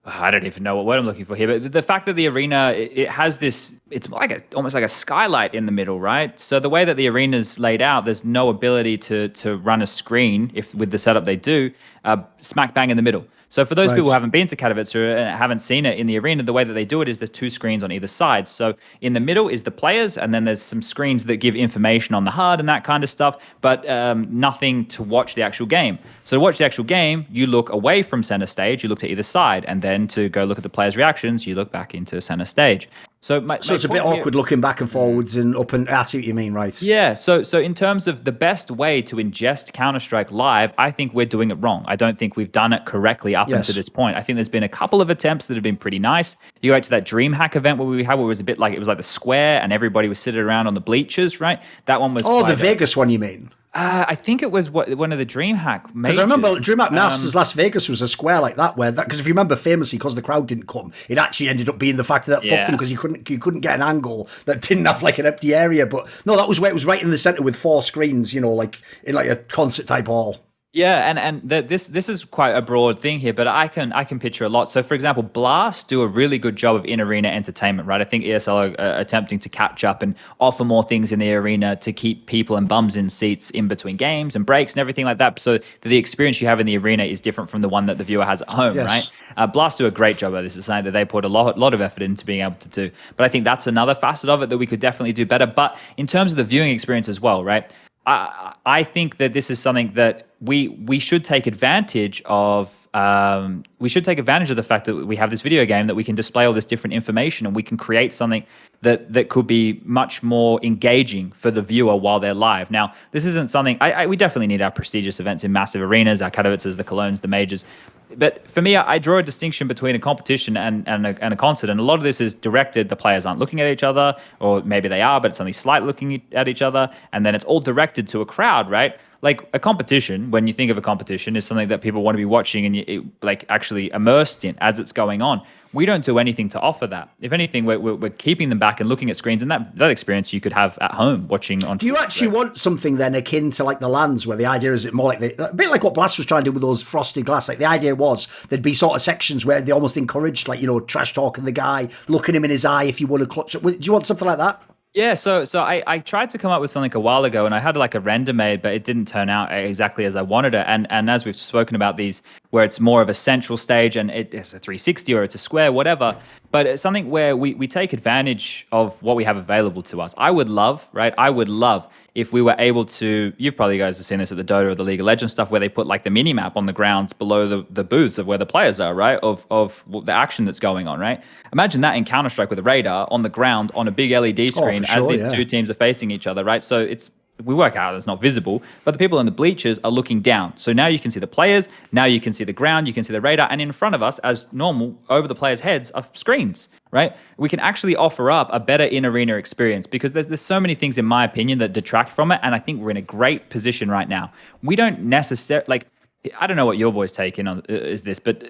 Speaker 1: I don't even know what word I'm looking for here, but the fact that the arena, it has this, it's like almost like a skylight in the middle, right? So the way that the arena's laid out, there's no ability to run a screen with the setup they do, smack bang in the middle. So for those people who haven't been to Katowice and haven't seen it in the arena, the way that they do it is there's 2 screens on either side. So in the middle is the players, and then there's some screens that give information on the HUD and that kind of stuff, but nothing to watch the actual game. So to watch the actual game, you look away from center stage, you look to either side, and then to go look at the players' reactions, you look back into center stage. So
Speaker 2: it's a bit awkward looking back and forwards and up and I see what you mean, right?
Speaker 1: Yeah. So in terms of the best way to ingest Counter-Strike live, I think we're doing it wrong. I don't think we've done it correctly up until this point. I think there's been a couple of attempts that have been pretty nice. You go back to that DreamHack event where it was a bit like, it was like the square and everybody was sitting around on the bleachers, right? That one was
Speaker 2: the Vegas one, you mean?
Speaker 1: I think it was one of the DreamHack majors.
Speaker 2: Because I remember DreamHack Masters Las Vegas was a square like that, because if you remember famously, because the crowd didn't come, it actually ended up being the fact that fucked them because you couldn't get an angle that didn't have like an empty area. But no, that was where it was right in the center with 4 screens, like in like a concert type hall. Yeah,
Speaker 1: and this is quite a broad thing here, but I can picture a lot. So, for example, BLAST do a really good job of in-arena entertainment, right? I think ESL are attempting to catch up and offer more things in the arena to keep people and bums in seats in between games and breaks and everything like that, so that the experience you have in the arena is different from the one that the viewer has at home, right? BLAST do a great job of this. It's something that they put a lot of effort into being able to do. But I think that's another facet of it that we could definitely do better. But in terms of the viewing experience as well, right? I think that this is something that we should take advantage of. We should take advantage of the fact that we have this video game that we can display all this different information, and we can create something that could be much more engaging for the viewer while they're live. Now, this isn't something we definitely need our prestigious events in massive arenas, our Katowices, the Colognes, the majors. But for me, I draw a distinction between a competition and a concert, and a lot of this is directed. The players aren't looking at each other, or maybe they are, but it's only slight looking at each other, and then it's all directed to a crowd, right? Like a competition, when you think of a competition, is something that people want to be watching and actually immersed in as it's going on. We don't do anything to offer that. If anything, we're keeping them back and looking at screens, and that experience you could have at home watching on.
Speaker 2: Do you actually want something then akin to like the LANs, where the idea is it more like a bit like what Blast was trying to do with those frosted glass? Like the idea was there'd be sort of sections where they almost encouraged, like, trash talking the guy, looking him in his eye if you want to clutch it. Do you want something like that?
Speaker 1: Yeah, so I tried to come up with something a while ago, and I had like a render made, but it didn't turn out exactly as I wanted it. And as we've spoken about these, where it's more of a central stage and it's a 360 or it's a square, whatever, but it's something where we take advantage of what we have available to us. I would love if we were able to, you've probably guys have seen this at the Dota or the League of Legends stuff, where they put like the mini map on the ground below the booths of where the players are, right? Of the action that's going on, right? Imagine that in Counter-Strike with a radar on the ground on a big LED screen as these two teams are facing each other, right? So we work out it's not visible, but the people in the bleachers are looking down. So now you can see the players, now you can see the ground, you can see the radar, and in front of us, as normal, over the players' heads are screens, right? We can actually offer up a better in-arena experience, because there's so many things, in my opinion, that detract from it, and I think we're in a great position right now. We don't necessarily, I don't know what your boys' take in on is this, but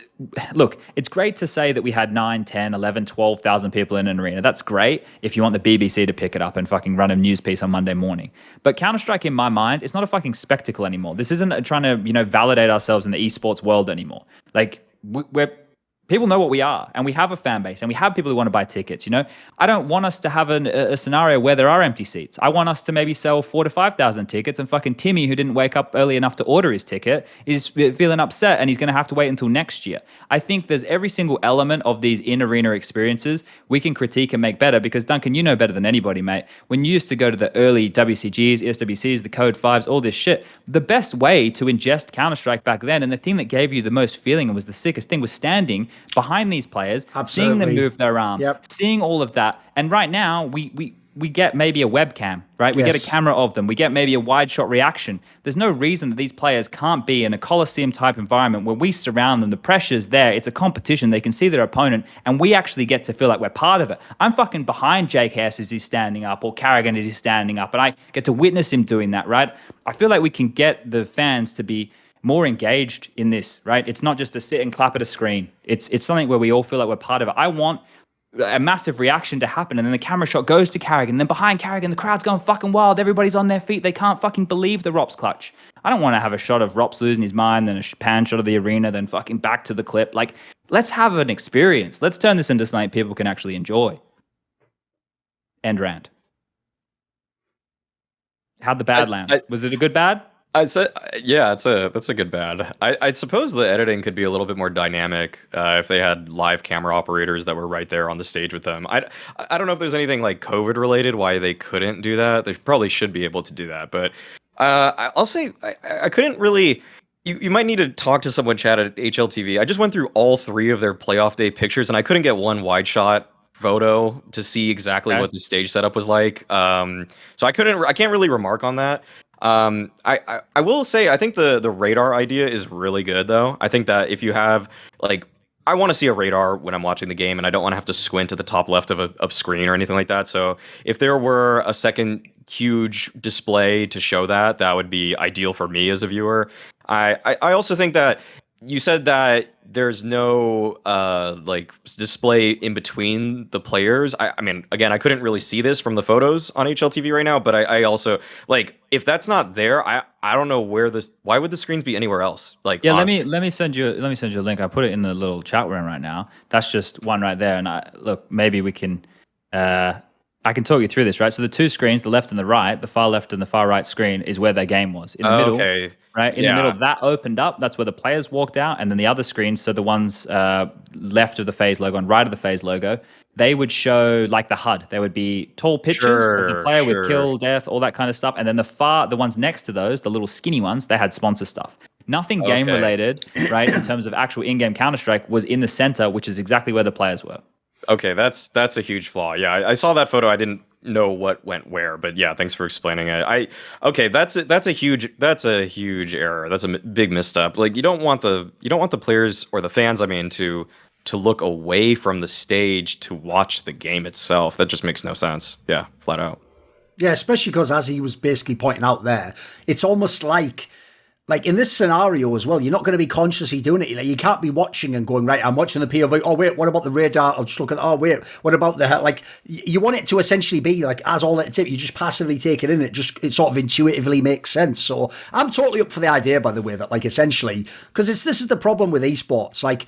Speaker 1: look, it's great to say that we had 9, 10, 11, 12,000 people in an arena. That's great if you want the BBC to pick it up and fucking run a news piece on Monday morning. But Counter-Strike, in my mind, it's not a fucking spectacle anymore. This isn't trying to, validate ourselves in the esports world anymore. Like, we're people know what we are, and we have a fan base, and we have people who want to buy tickets. I don't want us to have a scenario where there are empty seats. I want us to maybe sell 4,000 to 5,000 tickets, and fucking Timmy, who didn't wake up early enough to order his ticket, is feeling upset, and he's going to have to wait until next year. I think there's every single element of these in-arena experiences we can critique and make better, because Duncan, you know better than anybody, mate. When you used to go to the early WCGs, ESWCs, the Code 5s, all this shit, the best way to ingest Counter-Strike back then, and the thing that gave you the most feeling and was the sickest thing, was standing behind these players, seeing them move their arm, seeing all of that. And right now, we get maybe a webcam, right? We get a camera of them. We get maybe a wide shot reaction. There's no reason that these players can't be in a Coliseum type environment where we surround them. The pressure's there. It's a competition. They can see their opponent, and we actually get to feel like we're part of it. I'm fucking behind Jake Hess as he's standing up, or karrigan as he's standing up, and I get to witness him doing that, right? I feel like we can get the fans to be more engaged in this, right? It's not just to sit and clap at a screen. It's something where we all feel like we're part of it. I want a massive reaction to happen, and then the camera shot goes to karrigan, and then behind karrigan, the crowd's going fucking wild. Everybody's on their feet. They can't fucking believe the Rops clutch. I don't want to have a shot of Rops losing his mind, then a pan shot of the arena, then fucking back to the clip. Like, let's have an experience. Let's turn this into something people can actually enjoy. End rant. How'd the bad land? Was it a good bad?
Speaker 3: I said, yeah, that's a good bad. I suppose the editing could be a little bit more dynamic if they had live camera operators that were right there on the stage with them. I don't know if there's anything like COVID related why they couldn't do that. They probably should be able to do that, but I'll say I couldn't really. You might need to talk to someone, chat at HLTV. I just went through all 3 of their playoff day pictures, and I couldn't get one wide shot photo to see exactly what the stage setup was like. So I can't really remark on that. I will say I think the radar idea is really good though. I think that if you have like, I want to see a radar when I'm watching the game, and I don't want to have to squint to the top left of a screen or anything like that. So if there were a second huge display to show that, that would be ideal for me as a viewer. I also think that you said that there's no like display in between the players. I mean, again, I couldn't really see this from the photos on HLTV right now, but I also like, if that's not there, I don't know why would the screens be anywhere else? Like,
Speaker 1: yeah, honestly. let me send you a link. I put it in the little chat room right now. That's just one right there. And look, maybe we can I can talk you through this, right? So the two screens, the left and the right, the far left and the far right screen is where their game was. In the middle, right? In the middle, that opened up. That's where the players walked out. And then the other screens, so the ones left of the FaZe logo and right of the FaZe logo, they would show like the HUD. There would be tall pictures of the player with kill, death, all that kind of stuff. And then the ones next to those, the little skinny ones, they had sponsor stuff. Nothing game related, right? In terms of actual in-game Counter-Strike was in the center, which is exactly where the players were.
Speaker 3: Okay, that's a huge flaw. Yeah, I saw that photo. I didn't know what went where, but yeah, thanks for explaining it. That's a huge error. That's a big misstep. Like you don't want the players or the fans, I mean, to look away from the stage to watch the game itself. That just makes no sense. Yeah, flat out.
Speaker 2: Yeah, especially because as he was basically pointing out there, it's almost like in this scenario as well, you're not going to be consciously doing it. You can't be watching and going, right, I'm watching the POV. Oh, wait, what about the radar? I'll just look at, oh, wait, what about the, like, you want it to essentially be like, as all it, you just passively take it in. It sort of intuitively makes sense. So I'm totally up for the idea, by the way, that like essentially, because this is the problem with esports. Like,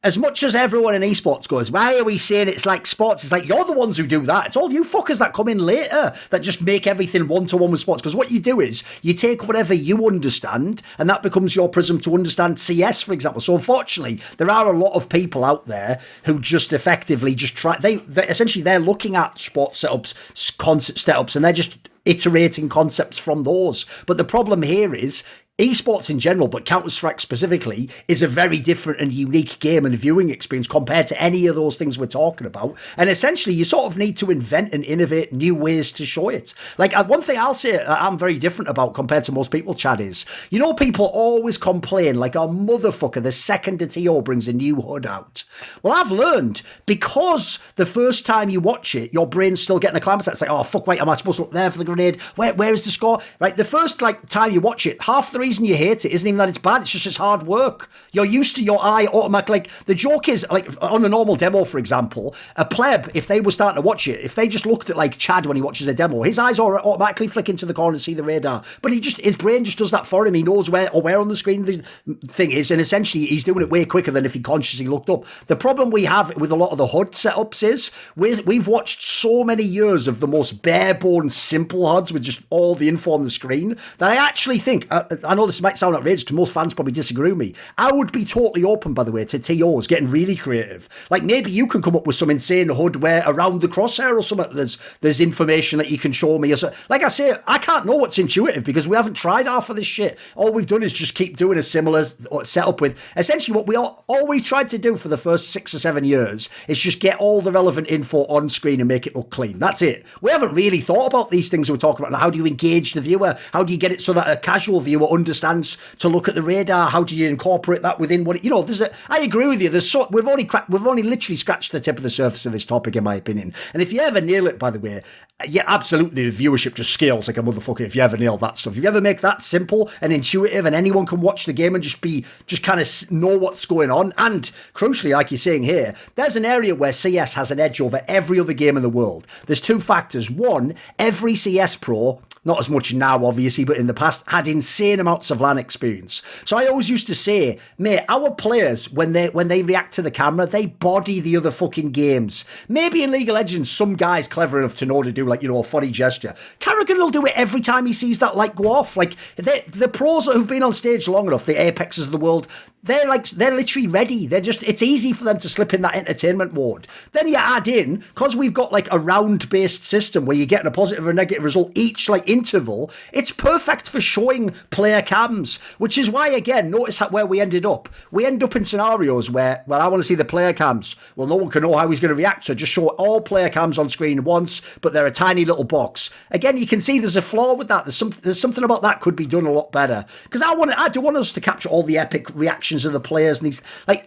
Speaker 2: as much as everyone in esports goes, why are we saying it's like sports? It's like, you're the ones who do that. It's all you fuckers that come in later that just make everything one-to-one with sports. Because what you do is you take whatever you understand and that becomes your prism to understand CS, for example. So unfortunately, there are a lot of people out there who just effectively just try, they're looking at sports setups, concept setups, and they're just iterating concepts from those. But the problem here is, esports in general, but Counter-Strike specifically, is a very different and unique game and viewing experience compared to any of those things we're talking about. And essentially, you sort of need to invent and innovate new ways to show it. Like, one thing I'll say that I'm very different about compared to most people, Chad, is, you know, people always complain like a motherfucker the second a TO brings a new HUD out. Well, I've learned, because the first time you watch it, your brain's still getting acclimatized. It's like, oh, fuck, wait, am I supposed to look there for the grenade? Where is the score? Right, the first time you watch it, half the reason you hate it isn't even that it's bad, it's just it's hard work. You're used to your eye automatically. Like, the joke is, like, on a normal demo, for example, a pleb, if they were starting to watch it, if they just looked at like Chad when he watches a demo, his eyes are automatically flick into the corner and see the radar. But his brain just does that for him. He knows where on the screen the thing is, and essentially he's doing it way quicker than if he consciously looked up. The problem we have with a lot of the HUD setups is we've watched so many years of the most bare bones simple HUDs with just all the info on the screen that I actually think, I know this might sound outrageous because most fans probably disagree with me, I would be totally open, by the way, to TOs getting really creative. Like, maybe you can come up with some insane HUD where around the crosshair or something there's information that you can show me or so. Like I say, I can't know what's intuitive because we haven't tried half of this shit. All we've done is just keep doing a similar setup with essentially what we all we've tried to do for the first 6 or 7 years is just get all the relevant info on screen and make it look clean. That's it. We haven't really thought about these things we're talking about. How do you engage the viewer? How do you get it so that a casual viewer understands to look at the radar? How do you incorporate that within what, you know, I agree with you. We've only literally scratched the tip of the surface of this topic, in my opinion. And if you ever nail it, by the way, yeah, absolutely, the viewership just scales like a motherfucker if you ever nail that stuff. If you ever make that simple and intuitive and anyone can watch the game and just kind of know what's going on. And crucially, like you're saying here, there's an area where CS has an edge over every other game in the world. There's two factors. One, every CS pro, not as much now, obviously, but in the past, had insane amounts of LAN experience. So I always used to say, mate, our players, when they react to the camera, they body the other fucking games. Maybe in League of Legends, some guy's clever enough to know to do, like, you know, a funny gesture. karrigan will do it every time he sees that light go off. Like, the pros who've been on stage long enough, the Apexes of the world, they're literally ready. It's easy for them to slip in that entertainment mode. Then you add in, because we've got like a round-based system where you're getting a positive or negative result each like interval, it's perfect for showing player cams, which is why, again, notice where we ended up. We end up in scenarios where, well, I want to see the player cams. Well, no one can know how he's going to react, so just show all player cams on screen once, but they're a tiny little box. Again, you can see there's a flaw with that. There's something about that could be done a lot better. Because I do want us to capture all the epic reactions of the players. And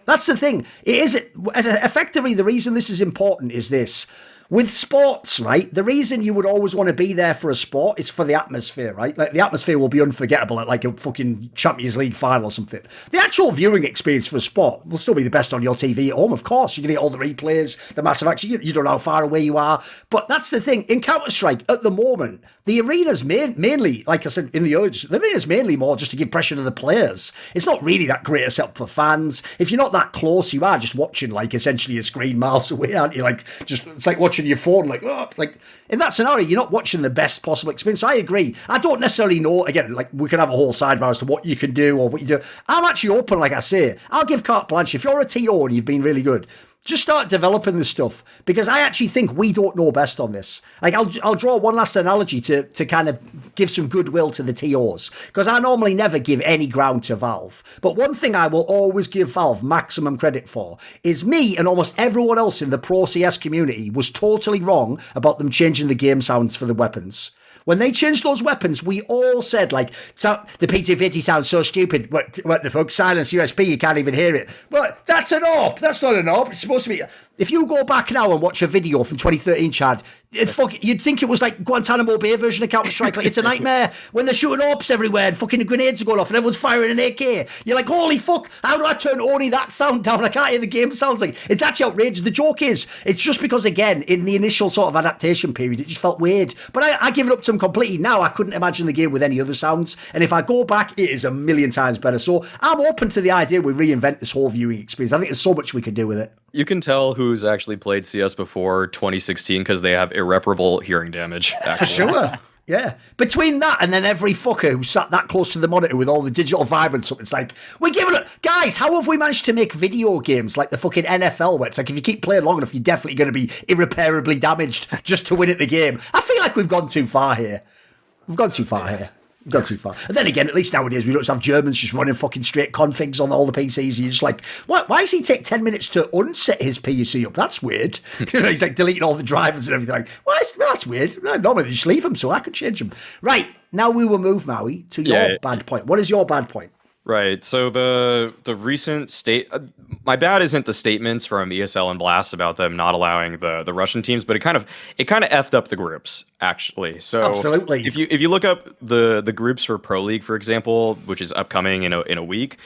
Speaker 2: that's the thing. It is effectively the reason this is important is this. With sports, right, the reason you would always want to be there for a sport is for the atmosphere, right? Like, the atmosphere will be unforgettable at like a fucking Champions League final or something. The actual viewing experience for a sport will still be the best on your TV at home, of course. You can get all the replays, the massive action. You don't know how far away you are. But that's the thing. In Counter-Strike, at the moment, the arena's mainly, like I said in the earlier, the arena's mainly more just to give pressure to the players. It's not really that great a setup for fans. If you're not that close, you are just watching like essentially a screen miles away, aren't you? Like, just, it's like watching your phone, like, oh, like in that scenario, you're not watching the best possible experience. So I agree. I don't necessarily know, again, like we can have a whole sidebar as to what you can do or what you do. I'm actually open, like I say. I'll give carte blanche. If you're a TO and you've been really good, just start developing this stuff, because I actually think we don't know best on this. Like, I'll draw one last analogy to kind of give some goodwill to the TOs, because I normally never give any ground to Valve. But one thing I will always give Valve maximum credit for is me and almost everyone else in the Pro CS community was totally wrong about them changing the game sounds for the weapons. When they changed those weapons, we all said, like, so the P250 sounds so stupid. What the fuck? Silence USB, you can't even hear it. But that's an AWP. That's not an AWP. It's supposed to be... If you go back now and watch a video from 2013, Chad, you'd think it was like Guantanamo Bay version of Counter-Strike. Like, it's a nightmare when they're shooting AWPs everywhere and fucking grenades are going off and everyone's firing an AK. You're like, holy fuck, how do I turn only that sound down? I can't hear the game sounds like. It's actually outrageous. The joke is, it's just because, again, in the initial sort of adaptation period, it just felt weird. But I give it up to them completely. Now, I couldn't imagine the game with any other sounds. And if I go back, it is a million times better. So I'm open to the idea we reinvent this whole viewing experience. I think there's so much we could do with it.
Speaker 3: You can tell who's actually played CS before 2016 because they have irreparable hearing damage.
Speaker 2: For sure. Yeah. Between that and then every fucker who sat that close to the monitor with all the digital vibrance up, it's like, we're giving it... Guys, how have we managed to make video games like the fucking NFL, where it's like, if you keep playing long enough, you're definitely going to be irreparably damaged just to win at the game? I feel like we've gone too far here. We've gone too far here. Gone too far. And then again, at least nowadays we don't just have Germans just running fucking straight configs on all the PCs. You're just like, what? Why does he take 10 minutes to unset his PC up? That's weird. He's like deleting all the drivers and everything. Like, that's weird. No, normally just leave them so I can change them. Right, now we will move, Maui, to your bad point. What is your bad point?
Speaker 3: Right. So the recent state, my bad isn't the statements from ESL and BLAST about them not allowing the Russian teams, but it kind of effed up the groups, actually. So
Speaker 2: absolutely,
Speaker 3: if you look up the groups for Pro League, for example, which is upcoming in a week.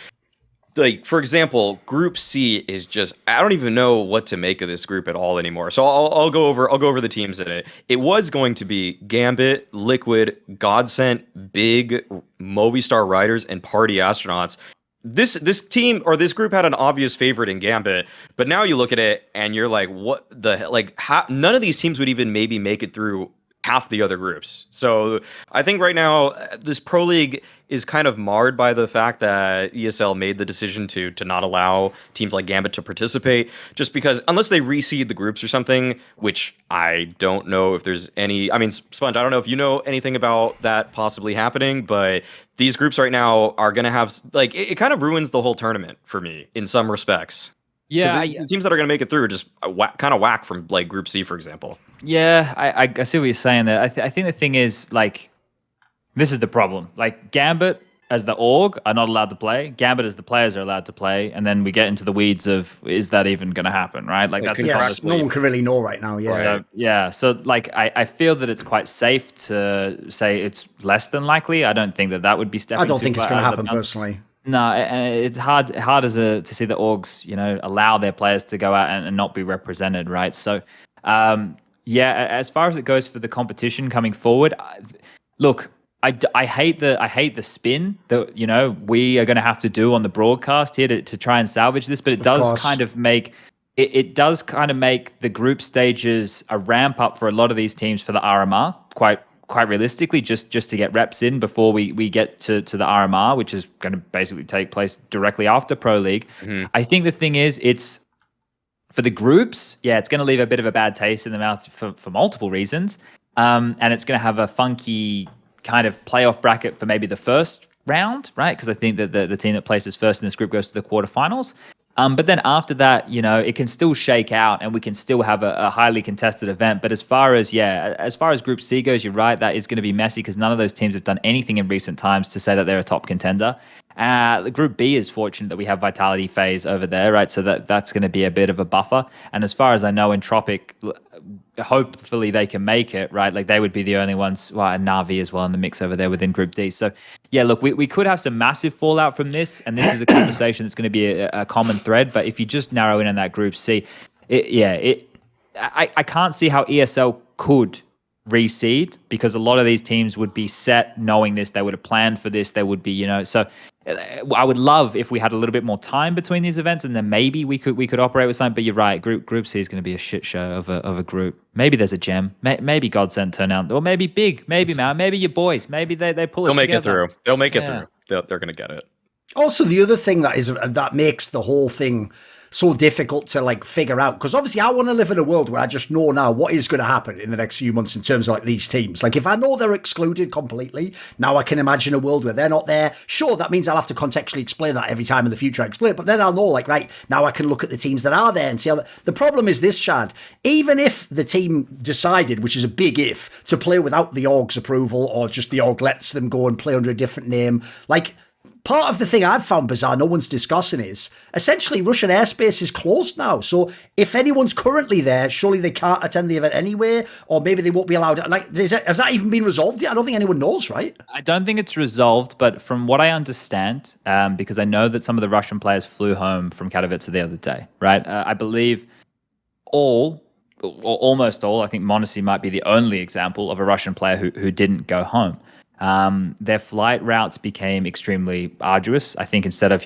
Speaker 3: Like, for example, Group C is just, I don't even know what to make of this group at all anymore. So I'll go over the teams in it. It was going to be Gambit, Liquid, Godsent, Big, Movistar Riders, and Party Astronauts. This team or this group had an obvious favorite in Gambit, but now you look at it and you're like, what the hell? Like, none of these teams would even maybe make it through half the other groups. So I think right now this Pro League is kind of marred by the fact that ESL made the decision to not allow teams like Gambit to participate, just because unless they reseed the groups or something, which I don't know if there's any. I mean, SPUNJ, I don't know if you know anything about that possibly happening, but these groups right now are going to have, like, it kind of ruins the whole tournament for me in some respects.
Speaker 1: Yeah,
Speaker 3: the teams that are going to make it through are just kind of whack from like Group C, for example.
Speaker 1: Yeah, I see what you're saying there. I think the thing is, like, this is the problem. Like, Gambit as the org are not allowed to play. Gambit as the players are allowed to play, and then we get into the weeds of, is that even going to happen, right? Like, that's
Speaker 2: yes, no one can really know right now. Yeah.
Speaker 1: So like, I feel that it's quite safe to say it's less than likely. I don't think that would be stepping.
Speaker 2: I don't think it's going to happen personally.
Speaker 1: No, it's hard to see the orgs, allow their players to go out and not be represented, right? So, yeah, as far as it goes for the competition coming forward, look, I hate the spin that we are going to have to do on the broadcast here to try and salvage this, but it does kind of make the group stages a ramp up for a lot of these teams for the RMR quite quite realistically, just to get reps in before we get to the RMR, which is going to basically take place directly after Pro League. I think the thing is, it's for the groups, it's going to leave a bit of a bad taste in the mouth for multiple reasons. And it's going to have a funky kind of playoff bracket for maybe the first round, right? Because I think that the team that places first in this group goes to the quarterfinals. But then after that, it can still shake out and we can still have a highly contested event. But as far as Group C goes, you're right, that is going to be messy because none of those teams have done anything in recent times to say that they're a top contender. The Group B is fortunate that we have Vitality FaZe over there, right? So that's going to be a bit of a buffer. And as far as I know, Entropic, hopefully they can make it, right? Like they would be the only ones, and Na'Vi as well in the mix over there within Group D. So yeah, look, we could have some massive fallout from this, and this is a conversation that's going to be a common thread. But if you just narrow in on that Group C, I can't see how ESL could reseed because a lot of these teams would be set knowing this. They would have planned for this. They would be, so I would love if we had a little bit more time between these events, and then maybe we could operate with something. But you're right, Group C is going to be a shit show of a group. Maybe there's a gem. Maybe Godsend turn out, or maybe Big, maybe Mount, maybe your boys. Maybe they pull it.
Speaker 3: They'll make
Speaker 1: together.
Speaker 3: it through. They'll make it through. They're going to get it.
Speaker 2: Also, the other thing that makes the whole thing so difficult to like figure out, because obviously I want to live in a world where I just know now what is going to happen in the next few months in terms of like these teams. Like if I know they're excluded completely, now I can imagine a world where they're not there. Sure, that means I'll have to contextually explain that every time in the future I explain it, but then I'll know like, right, now I can look at the teams that are there and see how the problem is this, Chad. Even if the team decided, which is a big if, to play without the org's approval, or just the org lets them go and play under a different name, like part of the thing I've found bizarre, no one's discussing, is essentially Russian airspace is closed now. So if anyone's currently there, surely they can't attend the event anyway, or maybe they won't be allowed. Like, has that even been resolved yet? I don't think anyone knows, right?
Speaker 1: I don't think it's resolved, but from what I understand, because I know that some of the Russian players flew home from Katowice the other day, right? I believe all, or almost all, I think Monacy might be the only example of a Russian player who didn't go home. Their flight routes became extremely arduous. I think instead of,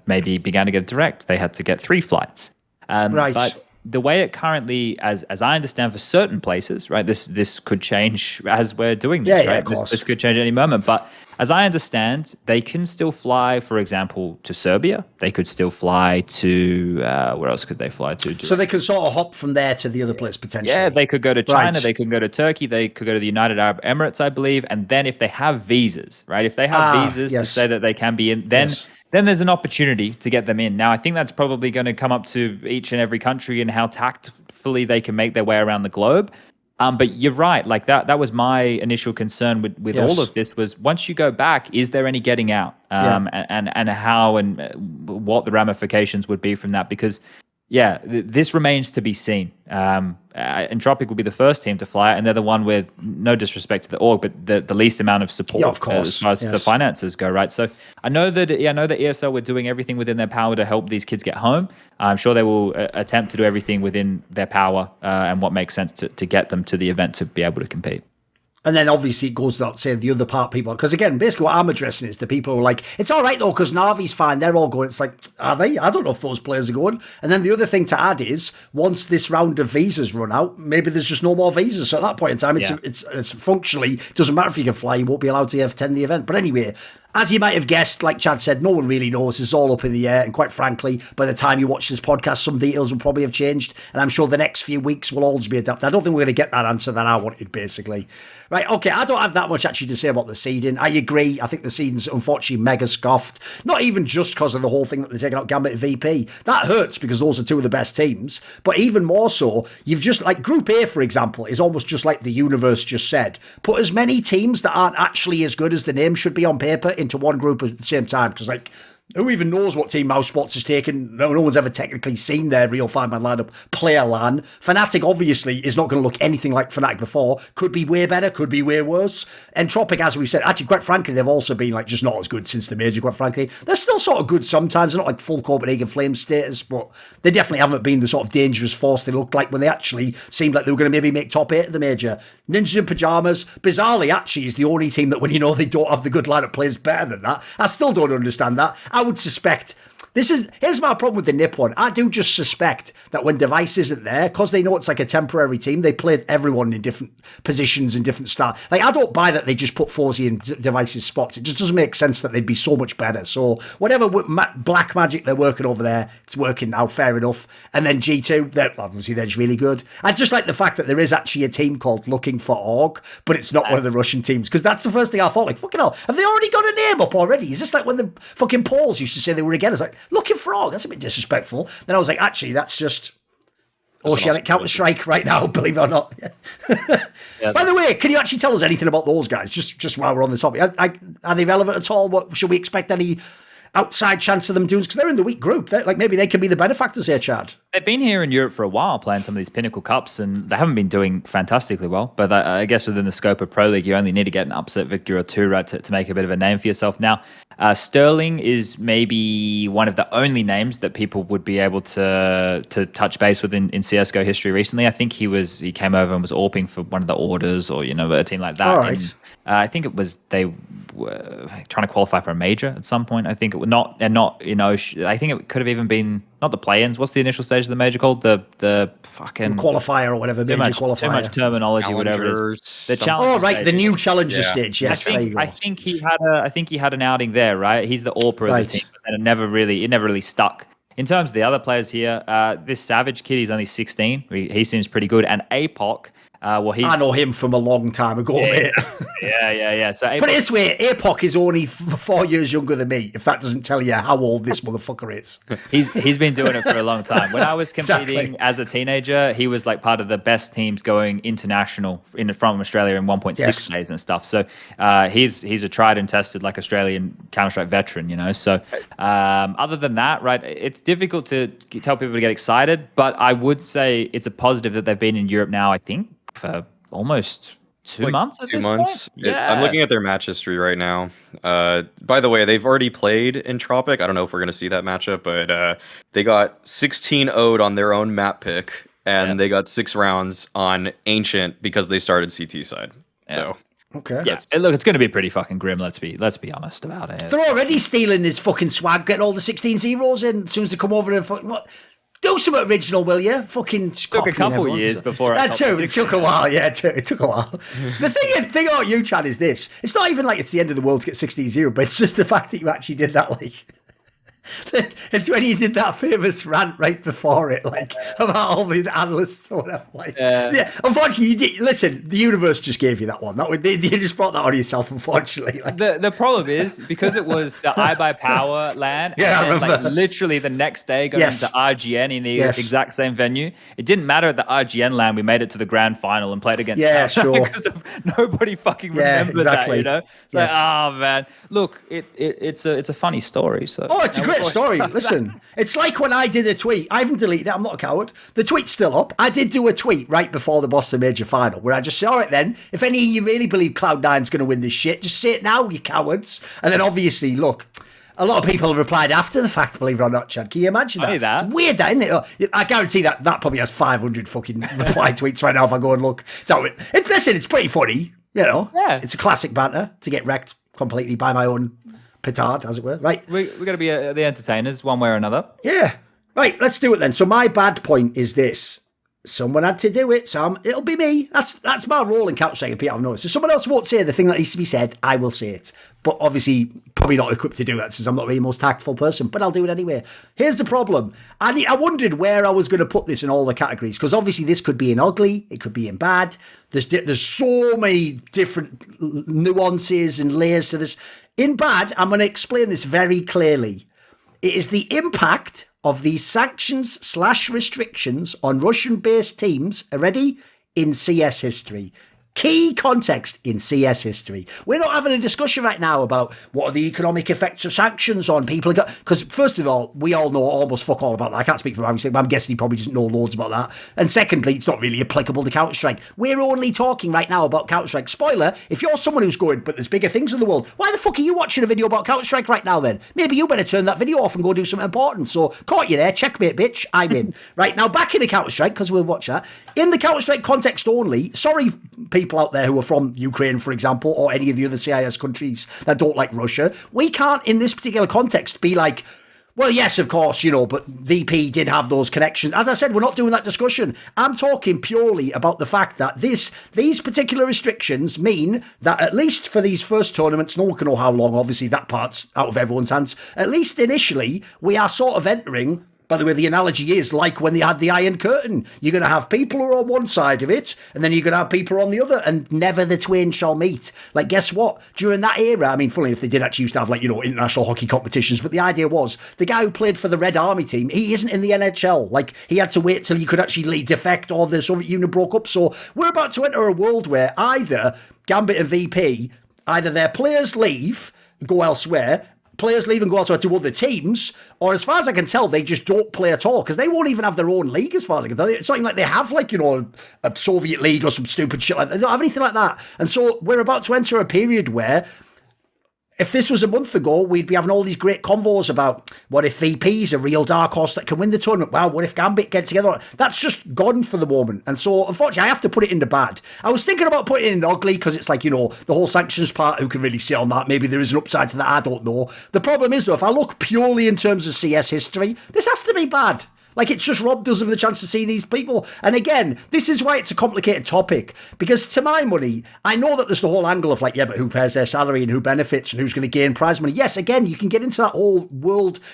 Speaker 1: maybe began to get direct, they had to get 3 flights.
Speaker 2: Right.
Speaker 1: But the way it currently, as I understand, for certain places, right, this could change as we're doing this, right?
Speaker 2: Of course.
Speaker 1: This could change at any moment. But as I understand, they can still fly, for example, to Serbia. They could still fly to, where else could they fly to?
Speaker 2: So they can sort of hop from there to the other place potentially.
Speaker 1: Yeah, they could go to China,
Speaker 2: Right.
Speaker 1: they could go to Turkey, they could go to the United Arab Emirates, I believe. And then if they have visas, right, if they have visas to say that they can be in, then there's an opportunity to get them in. Now, I think that's probably going to come up to each and every country and how tactfully they can make their way around the globe. But you're right. Like that was my initial concern with all of this was once you go back, is there any getting out? And how and what the ramifications would be from that? Because this remains to be seen. Entropic will be the first team to fly, and they're the one with, no disrespect to the org, but the least amount of support
Speaker 2: of course.
Speaker 1: as far as the finances go, right? So I know that ESL were doing everything within their power to help these kids get home. I'm sure they will attempt to do everything within their power and what makes sense to get them to the event to be able to compete.
Speaker 2: And then obviously it goes without saying the other part people, because again, basically what I'm addressing is the people who are like, it's all right though, because Na'Vi's fine, they're all going. It's like, are they? I don't know if those players are going. And then the other thing to add is, once this round of visas run out, maybe there's just no more visas. So at that point in time, it's functionally, doesn't matter if you can fly, you won't be allowed to attend the event. But anyway, as you might have guessed, like Chad said, no one really knows. It's all up in the air. And quite frankly, by the time you watch this podcast, some details will probably have changed. And I'm sure the next few weeks will all just be adapted. I don't think we're going to get that answer that I wanted, basically. Right, okay, I don't have that much actually to say about the seeding. I agree. I think the seeding's unfortunately mega scoffed. Not even just because of the whole thing that they're taking out Gambit VP. That hurts because those are two of the best teams. But even more so, you've just, like Group A, for example, is almost just like the universe just said. Put as many teams that aren't actually as good as the name should be on paper into one group at the same time. Because, like, who even knows what team Mouse Sports has taken? No one's ever technically seen their real 5-man lineup player LAN. Fnatic obviously is not going to look anything like Fnatic before. Could be way better, could be way worse. Entropic, as we said, actually, quite frankly, they've also been like just not as good since the major, quite frankly. They're still sort of good sometimes. They're not like full Copenhagen Flames status, but they definitely haven't been the sort of dangerous force they looked like when they actually seemed like they were going to maybe make top 8 of the major. Ninjas in Pyjamas, bizarrely, actually, is the only team that when you know they don't have the good lineup plays better than that. I still don't understand that. I would suspect here's my problem with the NIP one. I do just suspect that when Device isn't there, because they know it's like a temporary team, they play everyone in different positions and different styles. Like, I don't buy that they just put Forzy in Device's spots. It just doesn't make sense that they'd be so much better. So whatever black magic they're working over there, it's working now, fair enough. And then G2, they're just really good. I just like the fact that there is actually a team called Looking for Org, but it's not one of the Russian teams, because that's the first thing I thought, like, fucking hell, have they already got a name up already? Is this like when the fucking Poles used to say they were again? It's like, Looking for Org, that's a bit disrespectful. Then I was like, actually, that's just Oceanic Counter-Strike right now, believe it or not. By the way, can you actually tell us anything about those guys, just while we're on the topic? Are they relevant at all? What should we expect any outside chance of them doing? Because they're in the weak group. Like, maybe they can be the benefactors here, Chad.
Speaker 1: They've been here in Europe for a while playing some of these Pinnacle Cups, and they haven't been doing fantastically well. But I guess within the scope of Pro League, you only need to get an upset victory or two, right, to make a bit of a name for yourself. Now, Sterling is maybe one of the only names that people would be able to touch base with in CSGO history recently. I think he came over and was AWPing for one of the orders, or a team like that.
Speaker 2: All right.
Speaker 1: I think it was they were trying to qualify for a major at some point. I think it was not I think it could have even been not the play-ins. What's the initial stage of the major called? The fucking
Speaker 2: qualifier or whatever. Major qualifier.
Speaker 1: Too much terminology, whatever it is. The
Speaker 2: challenger stage. The new challenger stage. Yes,
Speaker 1: I think he had an outing there, right? He's the AWPer of the team, and it never really stuck. In terms of the other players here, this Savage kid, he's only 16. He seems pretty good, and APOC. I know
Speaker 2: him from a long time ago, mate.
Speaker 1: Yeah. So
Speaker 2: put it this way, APOC is only 4 years younger than me, if that doesn't tell you how old this motherfucker is.
Speaker 1: He's been doing it for a long time. When I was competing as a teenager, he was like part of the best teams going international from Australia in 1.6 days and stuff. So he's a tried and tested like Australian Counter-Strike veteran, So other than that, right, it's difficult to tell people to get excited, but I would say it's a positive that they've been in Europe now, I think, for almost 2 months.
Speaker 3: 2 months. I'm looking at their match history right now. By the way, they've already played in Tropic. I don't know if we're going to see that matchup, but they got 16-0'd on their own map pick, and they got 6 rounds on Ancient because they started CT side. So
Speaker 2: okay,
Speaker 1: look, it's going to be pretty fucking grim. Let's be honest about it.
Speaker 2: They're already stealing his fucking swag, getting all the 16-0s in as soon as they come over and what. Do some original, will you? Fucking
Speaker 1: took a couple years before.
Speaker 2: That too. It took a while. Yeah, it took a while. The thing about you, Chad, is this: it's not even like it's the end of the world to get 16-0, but it's just the fact that you actually did that. Like, it's when you did that famous rant right before it, like about all the analysts or whatever. Like, unfortunately, you did. Listen, the universe just gave you that one. You just brought that on yourself. Unfortunately, like.
Speaker 1: The problem is because it was the iBuyPower LAN.
Speaker 2: I remember.
Speaker 1: Like literally the next day going to RGN in the exact same venue. It didn't matter at the RGN LAN. We made it to the grand final and played against.
Speaker 2: Yeah, sure.
Speaker 1: Because nobody fucking remembered that. It's like, oh man, look, it's a funny story. So
Speaker 2: it's a great story. Listen, it's like when I did a tweet. I haven't deleted it. I'm not a coward. The tweet's still up. I did do a tweet right before the Boston Major final where I just said, all right then, if any of you really believe Cloud9's going to win this shit, just say it now, you cowards. And then obviously, look, a lot of people have replied after the fact, believe it or not, Chad. Can you imagine that? It's weird, that, isn't it? I guarantee that probably has 500 fucking reply tweets right now if I go and look. So, listen, it's pretty funny,
Speaker 1: Yeah.
Speaker 2: It's a classic banter to get wrecked completely by my own petard, as it were. Right.
Speaker 1: We got to be the entertainers one way or another.
Speaker 2: Yeah. Right, let's do it then. So my bad point is this. Someone had to do it, so it'll be me. That's my role in Counter-Strike, and I've noticed. If someone else won't say the thing that needs to be said, I will say it. But obviously, probably not equipped to do that since I'm not really the most tactful person, but I'll do it anyway. Here's the problem. I wondered where I was going to put this in all the categories, because obviously this could be in ugly, it could be in bad. There's so many different nuances and layers to this. In bad, I'm going to explain this very clearly. It is the impact of these sanctions/restrictions on Russian-based teams, ready, in CS history. Key context in CS history. We're not having a discussion right now about what are the economic effects of sanctions on people. Because first of all, we all know almost fuck all about that. I can't speak for Mauisnake, but I'm guessing he probably doesn't know loads about that. And secondly, it's not really applicable to Counter-Strike. We're only talking right now about Counter-Strike. Spoiler, if you're someone who's going, but there's bigger things in the world, why the fuck are you watching a video about Counter-Strike right now then? Maybe you better turn that video off and go do something important. So, caught you there. Checkmate, bitch. I'm in. Right, now back into Counter-Strike, because we'll watch that. In the Counter-Strike context only, sorry people out there who are from Ukraine, for example, or any of the other CIS countries that don't like Russia, we can't, in this particular context, be like, Well, yes, of course, but VP did have those connections. As I said, we're not doing that discussion. I'm talking purely about the fact that these particular restrictions mean that at least for these first tournaments, no one can know how long, obviously that part's out of everyone's hands. At least initially, we are sort of entering. By the way, the analogy is like when they had the Iron Curtain. You're going to have people who are on one side of it, and then you're going to have people on the other, and never the twain shall meet. Like, guess what? During that era, I mean, funny if they did actually used to have, international hockey competitions, but the idea was the guy who played for the Red Army team, he isn't in the NHL. Like, he had to wait till you could actually defect or the Soviet Union broke up. So we're about to enter a world where either Gambit and VP, either their players leave, go elsewhere, players leave and go elsewhere to other teams, or as far as I can tell, they just don't play at all because they won't even have their own league as far as I can tell. It's not even like they have a Soviet league or some stupid shit like that. They don't have anything like that. And so we're about to enter a period where if this was a month ago, we'd be having all these great convos about what if VP's a real dark horse that can win the tournament? Wow, what if Gambit get together? That's just gone for the moment. And so, unfortunately, I have to put it into bad. I was thinking about putting it in ugly because it's like, the whole sanctions part, who can really sit on that? Maybe there is an upside to that, I don't know. The problem is, though, if I look purely in terms of CS history, this has to be bad. Like, it's just robbed us of the chance to see these people. And again, this is why it's a complicated topic. Because to my money, I know that there's the whole angle of but who pays their salary and who benefits and who's going to gain prize money. Yes, again, you can get into that whole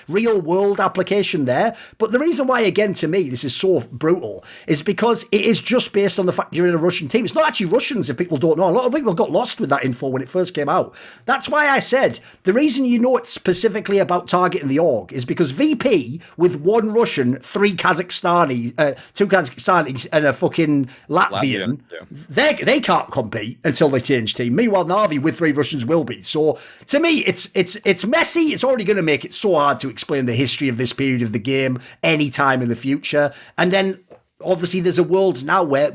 Speaker 2: real world application there. But the reason why, again, to me, this is so brutal is because it is just based on the fact you're in a Russian team. It's not actually Russians, if people don't know. A lot of people got lost with that info when it first came out. That's why I said the reason it's specifically about targeting the org is because VP with one Russian, two Kazakhstanis and a fucking Latvian, yeah. They can't compete until they change team. Meanwhile, Na'Vi with 3 Russians will be. So to me, it's messy. It's already going to make it so hard to explain the history of this period of the game any time in the future. And then obviously there's a world now where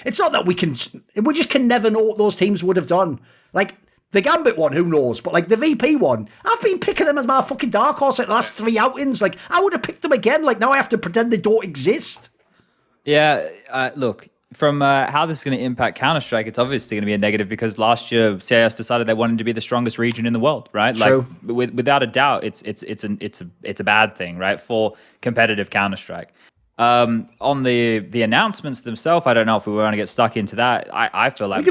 Speaker 2: it's not that we just can never know what those teams would have done. Like, the Gambit one, who knows? But the VP one, I've been picking them as my fucking dark horse the last 3 outings. I would have picked them again. Now I have to pretend they don't exist.
Speaker 1: Yeah, look, from how this is going to impact Counter-Strike, it's obviously going to be a negative because last year CIS decided they wanted to be the strongest region in the world, right?
Speaker 2: True.
Speaker 1: Without a doubt, it's a bad thing, right, for competitive Counter-Strike. On the announcements themselves, I don't know if we want to get stuck into that. I feel like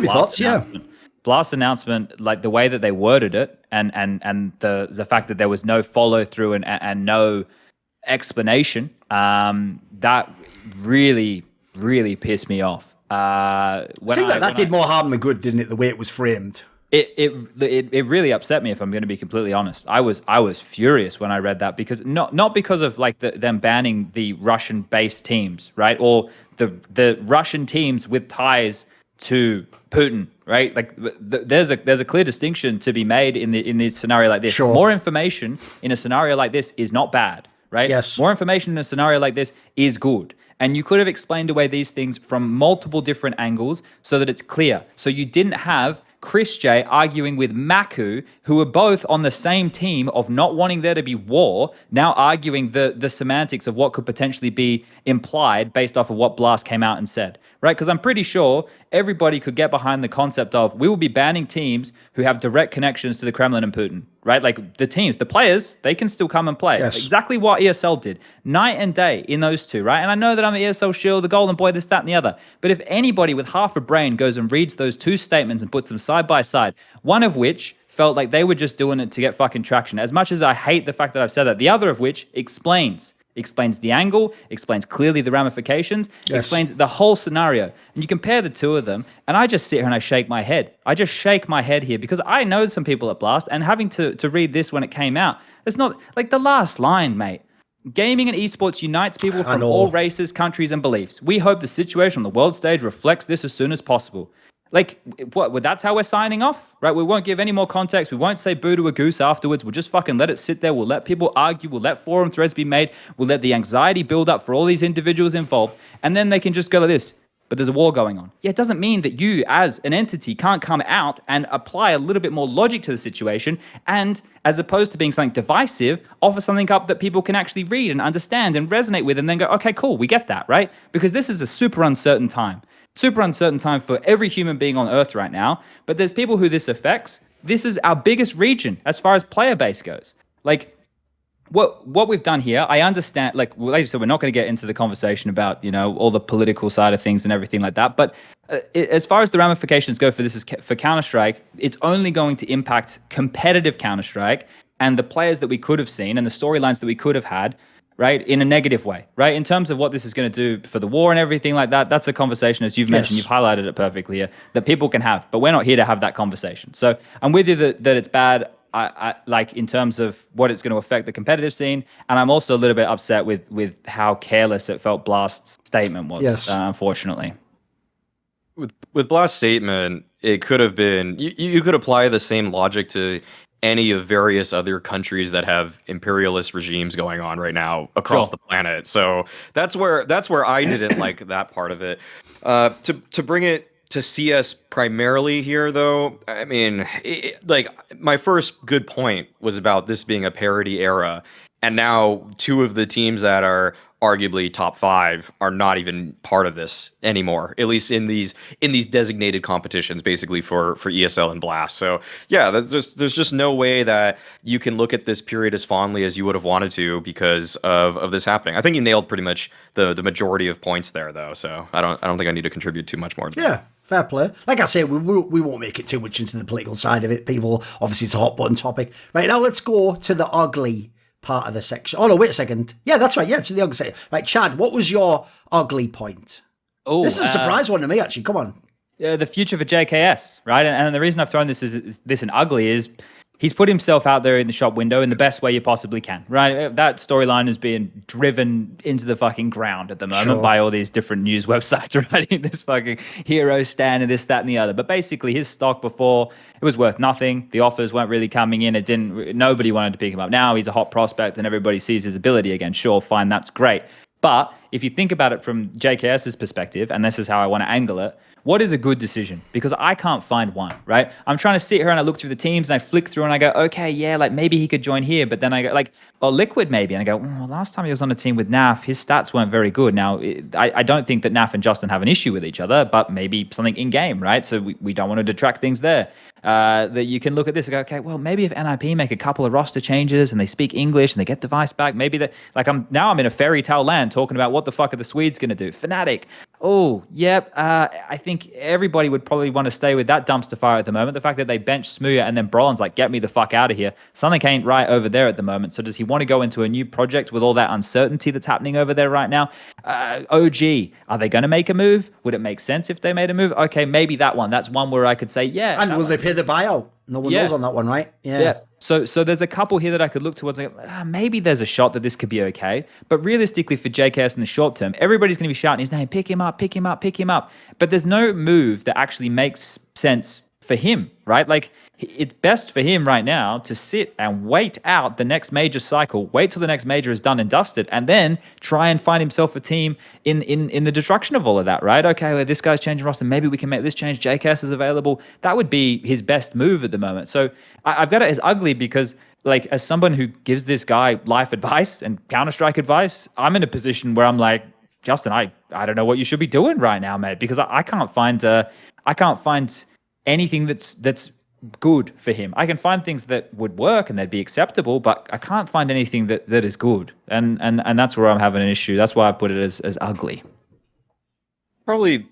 Speaker 1: Blast announcement, the way that they worded it, and the fact that there was no follow through and no explanation, that really pissed me off.
Speaker 2: That did more harm than good, didn't it? The way it was framed.
Speaker 1: It really upset me, if I'm going to be completely honest. I was furious when I read that because not because of them banning the Russian-based teams, right, or the Russian teams with ties to Putin, right? There's a clear distinction to be made in this scenario like this.
Speaker 2: Sure.
Speaker 1: More information in a scenario like this is not bad, right?
Speaker 2: Yes.
Speaker 1: More information in a scenario like this is good. And you could have explained away these things from multiple different angles so that it's clear. So you didn't have Chris J arguing with Maku, who were both on the same team of not wanting there to be war, now arguing the semantics of what could potentially be implied based off of what Blast came out and said, right? Because I'm pretty sure everybody could get behind the concept of we will be banning teams who have direct connections to the Kremlin and Putin, right? The teams, the players, they can still come and play.
Speaker 2: Yes.
Speaker 1: Exactly what ESL did. Night and day in those two, right? And I know that I'm the ESL shield, the golden boy, this, that, and the other. But if anybody with half a brain goes and reads those two statements and puts them side by side, one of which felt like they were just doing it to get fucking traction. As much as I hate the fact that I've said that, the other of which explains the angle, explains clearly the ramifications,
Speaker 2: yes,
Speaker 1: explains the whole scenario. And you compare the two of them, and I just sit here and I shake my head. I just shake my head here because I know some people at Blast, and having to read this when it came out, it's not like the last line, mate. Gaming and esports unites people from all races, countries, and beliefs. We hope the situation on the world stage reflects this as soon as possible. That's how we're signing off, right? We won't give any more context. We won't say boo to a goose afterwards. We'll just fucking let it sit there. We'll let people argue. We'll let forum threads be made. We'll let the anxiety build up for all these individuals involved. And then they can just go like this. But there's a war going on. Yeah, it doesn't mean that you as an entity can't come out and apply a little bit more logic to the situation. And as opposed to being something divisive, offer something up that people can actually read and understand and resonate with and then go, okay, cool, we get that, right? Because this is a super uncertain time. Super uncertain time for every human being on Earth right now. But there's people who this affects. This is our biggest region as far as player base goes. what we've done here, I understand, like you said, we're not going to get into the conversation about, all the political side of things and everything like that. But as far as the ramifications go for this is for Counter-Strike, it's only going to impact competitive Counter-Strike and the players that we could have seen and the storylines that we could have had, right, in a negative way, right? In terms of what this is going to do for the war and everything like that, that's a conversation, as you've mentioned, you've highlighted it perfectly here, that people can have. But we're not here to have that conversation. So I'm with you that it's bad. I like in terms of what it's going to affect the competitive scene, and I'm also a little bit upset with how careless it felt Blast's statement was. Unfortunately,
Speaker 3: with Blast's statement, it could have been you could apply the same logic to any of various other countries that have imperialist regimes going on right now across the planet. So that's where I didn't like that part of it. To bring it to CS primarily here, though, I mean, my first good point was about this being a parity era, and now two of the teams that are arguably top 5 are not even part of this anymore, at least in these designated competitions, basically for ESL and BLAST. So yeah, there's just no way that you can look at this period as fondly as you would have wanted to because of this happening. I think you nailed pretty much the majority of points there, though. So I don't think I need to contribute too much more to that.
Speaker 2: Fair play. Like I say, we won't make it too much into the political side of it. People, obviously, it's a hot button topic. Right, now let's go to the ugly part of the section. Oh, no, wait a second. Yeah, that's right. Yeah, to the ugly section. Right, Chad, what was your ugly point? Oh, this is a surprise one to me, actually. Come on.
Speaker 1: The future for JKS, right? And the reason I've thrown this in ugly is he's put himself out there in the shop window in the best way you possibly can, right? That storyline is being driven into the fucking ground at the moment by all these different news websites writing this fucking hero stand and this, that, and the other. But basically, his stock before, it was worth nothing. The offers weren't really coming in. Nobody wanted to pick him up. Now he's a hot prospect and everybody sees his ability again. Sure, fine, that's great. But if you think about it from JKS's perspective, and this is how I want to angle it, what is a good decision? Because I can't find one, right? I'm trying to sit here and I look through the teams and I flick through and I go, okay, yeah, like maybe he could join here. But then I go Liquid maybe. And I go, well, last time he was on a team with NAF, his stats weren't very good. Now, I don't think that NAF and Justin have an issue with each other, but maybe something in game, right? So we don't want to detract things there. That you can look at this and go, okay, well, maybe if NIP make a couple of roster changes and they speak English and they get device back, maybe that, I'm in a fairy tale land talking about what the fuck are the Swedes going to do? Fnatic. Oh, yep. I think everybody would probably want to stay with that dumpster fire at the moment. The fact that they bench Smooya and then Bronze, get me the fuck out of here. Something ain't right over there at the moment. So does he want to go into a new project with all that uncertainty that's happening over there right now? OG, are they going to make a move? Would it make sense if they made a move? Okay, maybe that one. That's one where I could say, yeah.
Speaker 2: And will they pay the buyout? No one knows on that one, right?
Speaker 1: Yeah. So there's a couple here that I could look towards. Maybe there's a shot that this could be okay. But realistically, for JKS in the short term, everybody's going to be shouting his name, pick him up, pick him up, pick him up. But there's no move that actually makes sense for him, right? It's best for him right now to sit and wait out the next major cycle, wait till the next major is done and dusted, and then try and find himself a team in the destruction of all of that, right? Okay, well, this guy's changing roster. Maybe we can make this change. JKS is available. That would be his best move at the moment. So I've got it as ugly because, as someone who gives this guy life advice and Counter-Strike advice, I'm in a position where I'm like, Justin, I don't know what you should be doing right now, mate, because I can't find anything that's good for him. I can find things that would work and they'd be acceptable, but I can't find anything that is good. And that's where I'm having an issue. That's why I put it as ugly.
Speaker 3: Probably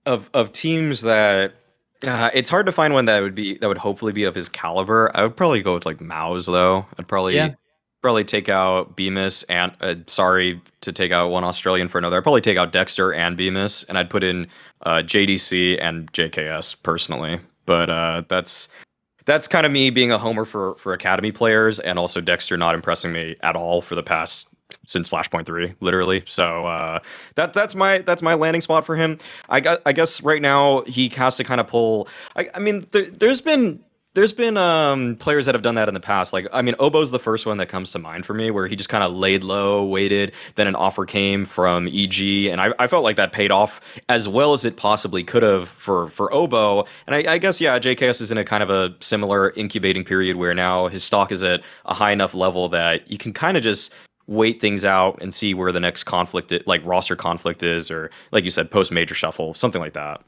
Speaker 3: of teams that it's hard to find one that would hopefully be of his caliber. I would probably go with Maus though. I'd probably take out Bemis and sorry to take out one Australian for another. I'd probably take out Dexter and Bemis, and I'd put in JDC and JKS personally. But that's kind of me being a homer for Academy players, and also Dexter not impressing me at all for the past since Flashpoint 3, literally. So that's my landing spot for him. I guess right now he has to kind of pull. I mean, there's been players that have done that in the past. Obo's the first one that comes to mind for me, where he just kind of laid low, waited, then an offer came from EG, and I felt like that paid off as well as it possibly could have for Obo. And I guess, JKS is in a kind of a similar incubating period where now his stock is at a high enough level that you can kind of just wait things out and see where the next conflict, roster conflict is, or like you said, post-major shuffle, something like that.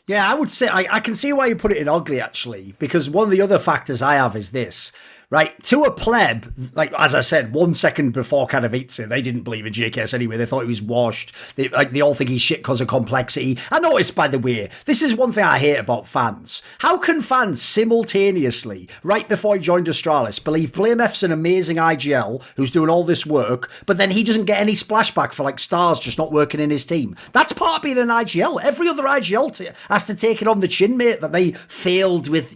Speaker 2: Yeah, I would say I can see why you put it in ugly, actually, because one of the other factors I have is this. right? To a pleb, like as I said, 1 second before Katowice, they didn't believe in JKS anyway. They thought he was washed. They all think he's shit because of complexity. I noticed, by the way, this is one thing I hate about fans. How can fans simultaneously, right before he joined Astralis, believe BlameF's an amazing IGL who's doing all this work, but then he doesn't get any splashback for like stars just not working in his team? That's part of being an IGL. Every other IGL has to take it on the chin, mate, that they failed with,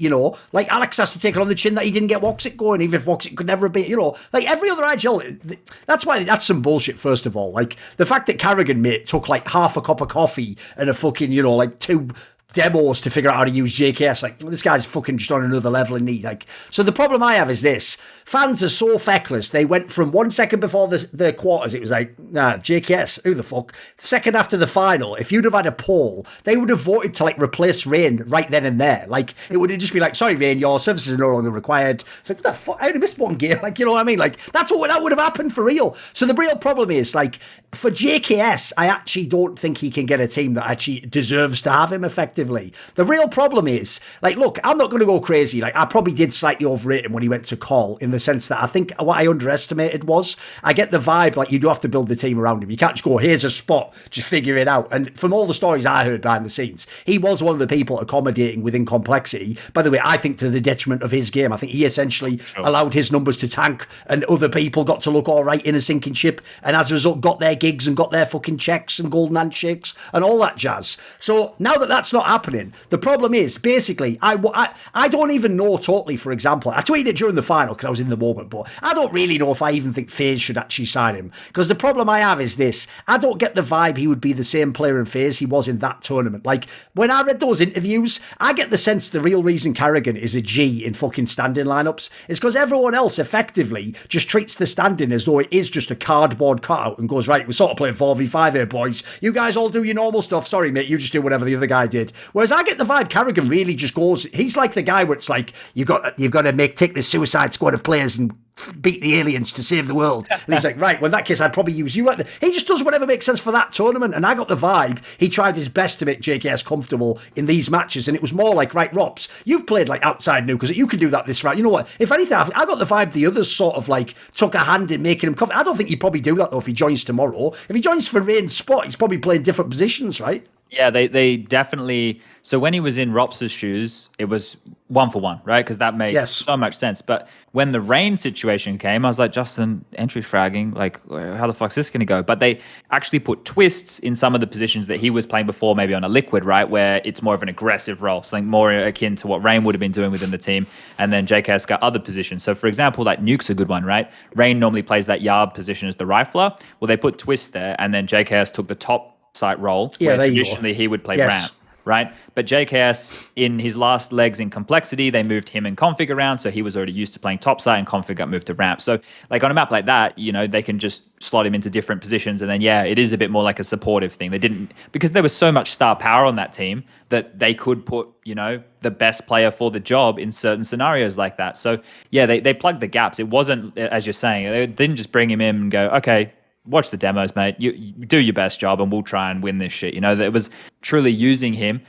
Speaker 2: like Alex has to take it on the chin that he didn't get ochs going, even if ochs could never be, like every other IGL. That's some bullshit, first of all. Like the fact that karrigan, mate, took like half a cup of coffee and a fucking, like 2 demos to figure out how to use JKS. Like, this guy's fucking just on another level in need. Like, so the problem I have is this. Fans are so feckless. They went from 1 second before the quarters, it was like, nah, JKS, who the fuck? Second after the final, if you'd have had a poll, they would have voted to like replace Rain right then and there. Like, it would have just been like, sorry, Rain, your services are no longer required. It's like, what the fuck? I only missed one game. Like, you know what I mean? Like, that would have happened for real. So the real problem is, like, for JKS, I actually don't think he can get a team that actually deserves to have him effectively. The real problem is, like, look, I'm not going to go crazy. Like, I probably did slightly overrate him when he went to Call, in the sense that I think what I underestimated was, I get the vibe, like, you do have to build the team around him. You can't just go, here's a spot, just figure it out. And from all the stories I heard behind the scenes, he was one of the people accommodating within complexity. By the way, I think to the detriment of his game. I think he essentially allowed his numbers to tank, and other people got to look all right in a sinking ship, and as a result got their gigs and got their fucking checks and golden handshakes and all that jazz. So now that that's not happening, the problem is, basically, I don't even know totally, for example, I tweeted it during the final because I was in the moment, but I don't really know if I even think FaZe should actually sign him. Because the problem I have is this, I don't get the vibe he would be the same player in FaZe he was in that tournament. Like, when I read those interviews, I get the sense the real reason karrigan is a G in fucking standing lineups is because everyone else effectively just treats the standing as though it is just a cardboard cutout and goes, right, we're sort of playing 4v5 here, boys. You guys all do your normal stuff. Sorry, mate, you just do whatever the other guy did. Whereas I get the vibe karrigan really just goes, he's like the guy where it's like, you've got to take this Suicide Squad of players and beat the aliens to save the world. And he's like, right, well, in that case, I'd probably use you. He just does whatever makes sense for that tournament. And I got the vibe he tried his best to make JKS comfortable in these matches. And it was more like, right, Rops, you've played like outside new because you can do that this round. You know what? If anything, I got the vibe the others sort of like took a hand in making him comfortable. I don't think he'd probably do that though if he joins tomorrow. If he joins for Rain's spot, he's probably playing different positions, right?
Speaker 1: Yeah, they definitely. So when he was in Rops's shoes, it was 1-for-1, right? Because that makes so much sense. But when the Rain situation came, I was like, Justin, entry fragging, like, how the fuck's this going to go? But they actually put twists in some of the positions that he was playing before, maybe on a Liquid, right? Where it's more of an aggressive role, something more akin to what Rain would have been doing within the team. And then JKS got other positions. So for example, like Nuke's a good one, right? Rain normally plays that Yarb position as the rifler. Well, they put twists there, and then JKS took the top site role, where traditionally he would play ramp, right? But JKS, in his last legs in complexity, they moved him and config around, so he was already used to playing top site, and config got moved to ramp. So like on a map like that, they can just slot him into different positions, and then it is a bit more like a supportive thing. They didn't, because there was so much star power on that team that they could put, the best player for the job in certain scenarios like that. So they plugged the gaps. It wasn't, as you're saying, they didn't just bring him in and go, okay, watch the demos, mate. You do your best job, and we'll try and win this shit. It was truly using him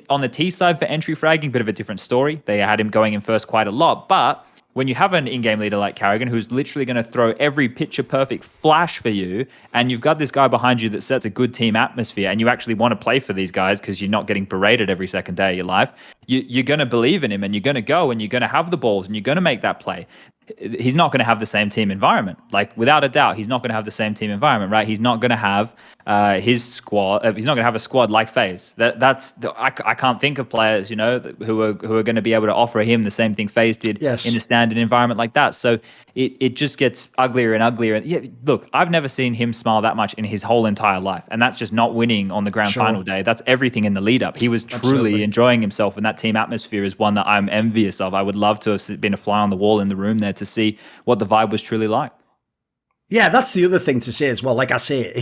Speaker 1: on the T side for entry fragging. Bit of a different story. They had him going in first quite a lot, but when you have an in-game leader like karrigan, who's literally going to throw every picture-perfect flash for you, and you've got this guy behind you that sets a good team atmosphere, and you actually want to play for these guys because you're not getting berated every second day of your life, you're going to believe in him, and you're going to go, and you're going to have the balls, and you're going to make that play. He's not going to have the same team environment. Like, without a doubt, he's not going to have the same team environment, right? He's not going to have his squad. He's not going to have a squad like FaZe. I can't think of players, who are going to be able to offer him the same thing FaZe did in a standard environment like that. So it just gets uglier and uglier. And look, I've never seen him smile that much in his whole entire life, and that's just not winning on the grand final day. That's everything in the lead up. He was truly enjoying himself, and that team atmosphere is one that I'm envious of. I would love to have been a fly on the wall in the room there to see what the vibe was truly like.
Speaker 2: Yeah, that's the other thing to say as well. Like I say,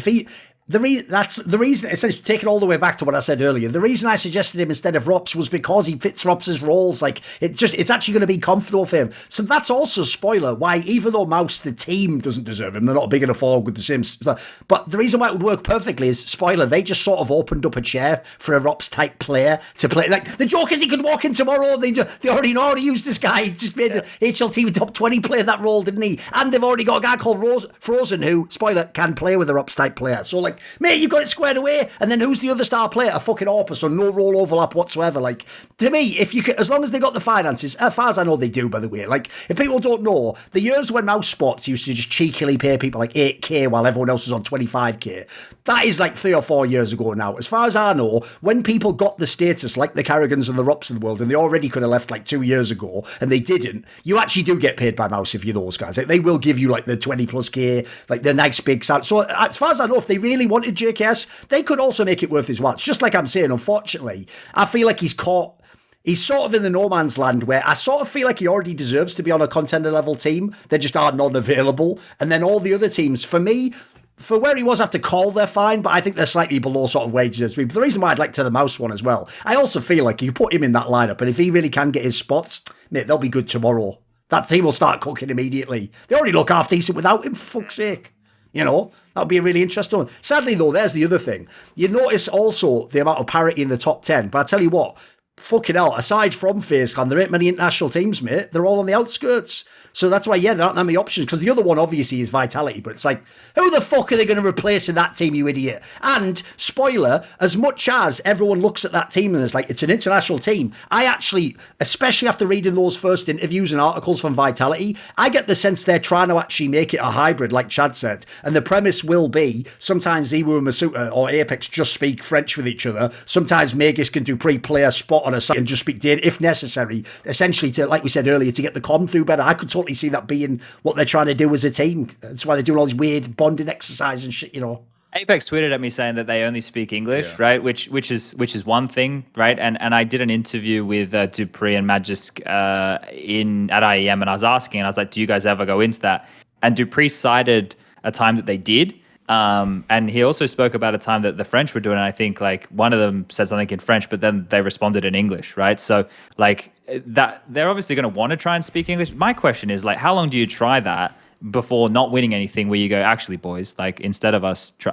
Speaker 2: That's the reason, essentially taking all the way back to what I said earlier, the reason I suggested him instead of Rops was because he fits Rops's roles. Like, it's actually going to be comfortable for him. So that's also, spoiler, why, even though Maus, the team, doesn't deserve him, they're not big enough org with the Sims. But the reason why it would work perfectly is, spoiler, they just sort of opened up a chair for a Rops type player to play. Like, the joke is he could walk in tomorrow and they already know how to use this guy. He just made an HLT with top 20 play that role, didn't he? And they've already got a guy called Frozen who, spoiler, can play with a Rops type player. So, like, mate, you've got it squared away. And then who's the other star player? A fucking AWPer, so no role overlap whatsoever. Like, to me, if you could, as long as they got the finances, as far as I know they do, by the way. Like, if people don't know, the years when Mouse Sports used to just cheekily pay people like 8k while everyone else was on 25k, that is like 3 or 4 years ago now. As far as I know, when people got the status like the Karrigans and the Rops of the world, and they already could have left like 2 years ago, and they didn't, you actually do get paid by Mouse if you're those guys. Like, they will give you like the 20 plus k, like the nice big sound. So as far as I know, if they really wanted JKS, they could also make it worth his while. It's just like I'm saying, unfortunately, I feel like he's caught. He's sort of in the no man's land where I sort of feel like he already deserves to be on a contender level team. They just are not available. And then all the other teams, for me, for where he was after Call, they're fine, but I think they're slightly below sort of wages. But the reason why I'd like to the Mouse one as well, I also feel like you put him in that lineup, and if he really can get his spots, mate, they'll be good tomorrow. That team will start cooking immediately. They already look half decent without him, for fuck's sake. You know, that would be a really interesting one. Sadly, though, there's the other thing. You notice also the amount of parity in the top 10, but I tell you what, fucking hell, aside from FaZe Clan, there ain't many international teams, mate. They're all on the outskirts. So that's why, yeah, there aren't that many options. Because the other one, obviously, is Vitality. But it's like, who the fuck are they going to replace in that team, you idiot? And, spoiler, as much as everyone looks at that team and is like, it's an international team, I actually, especially after reading those first interviews and articles from Vitality, I get the sense they're trying to actually make it a hybrid, like Chad said. And the premise will be, sometimes Ewu and Masuta or Apex just speak French with each other. Sometimes Magus can do pre-player spot on a site and just speak data, if necessary, essentially to, like we said earlier, to get the comm through better. I could totally see that being what they're trying to do as a team. That's why they're doing all these weird bonding exercises and shit, you know.
Speaker 1: Apex tweeted at me saying that they only speak English, right? Which is one thing, right? And I did an interview with Dupree and Magisk at IEM, and I was asking, and I was like, do you guys ever go into that? And Dupree cited a time that they did. And he also spoke about a time that the French were doing, and I think like one of them said something in French, but then they responded in English, right? So like that, they're obviously going to want to try and speak English. My question is like, how long do you try that before not winning anything, where you go, actually, boys, like instead of us, if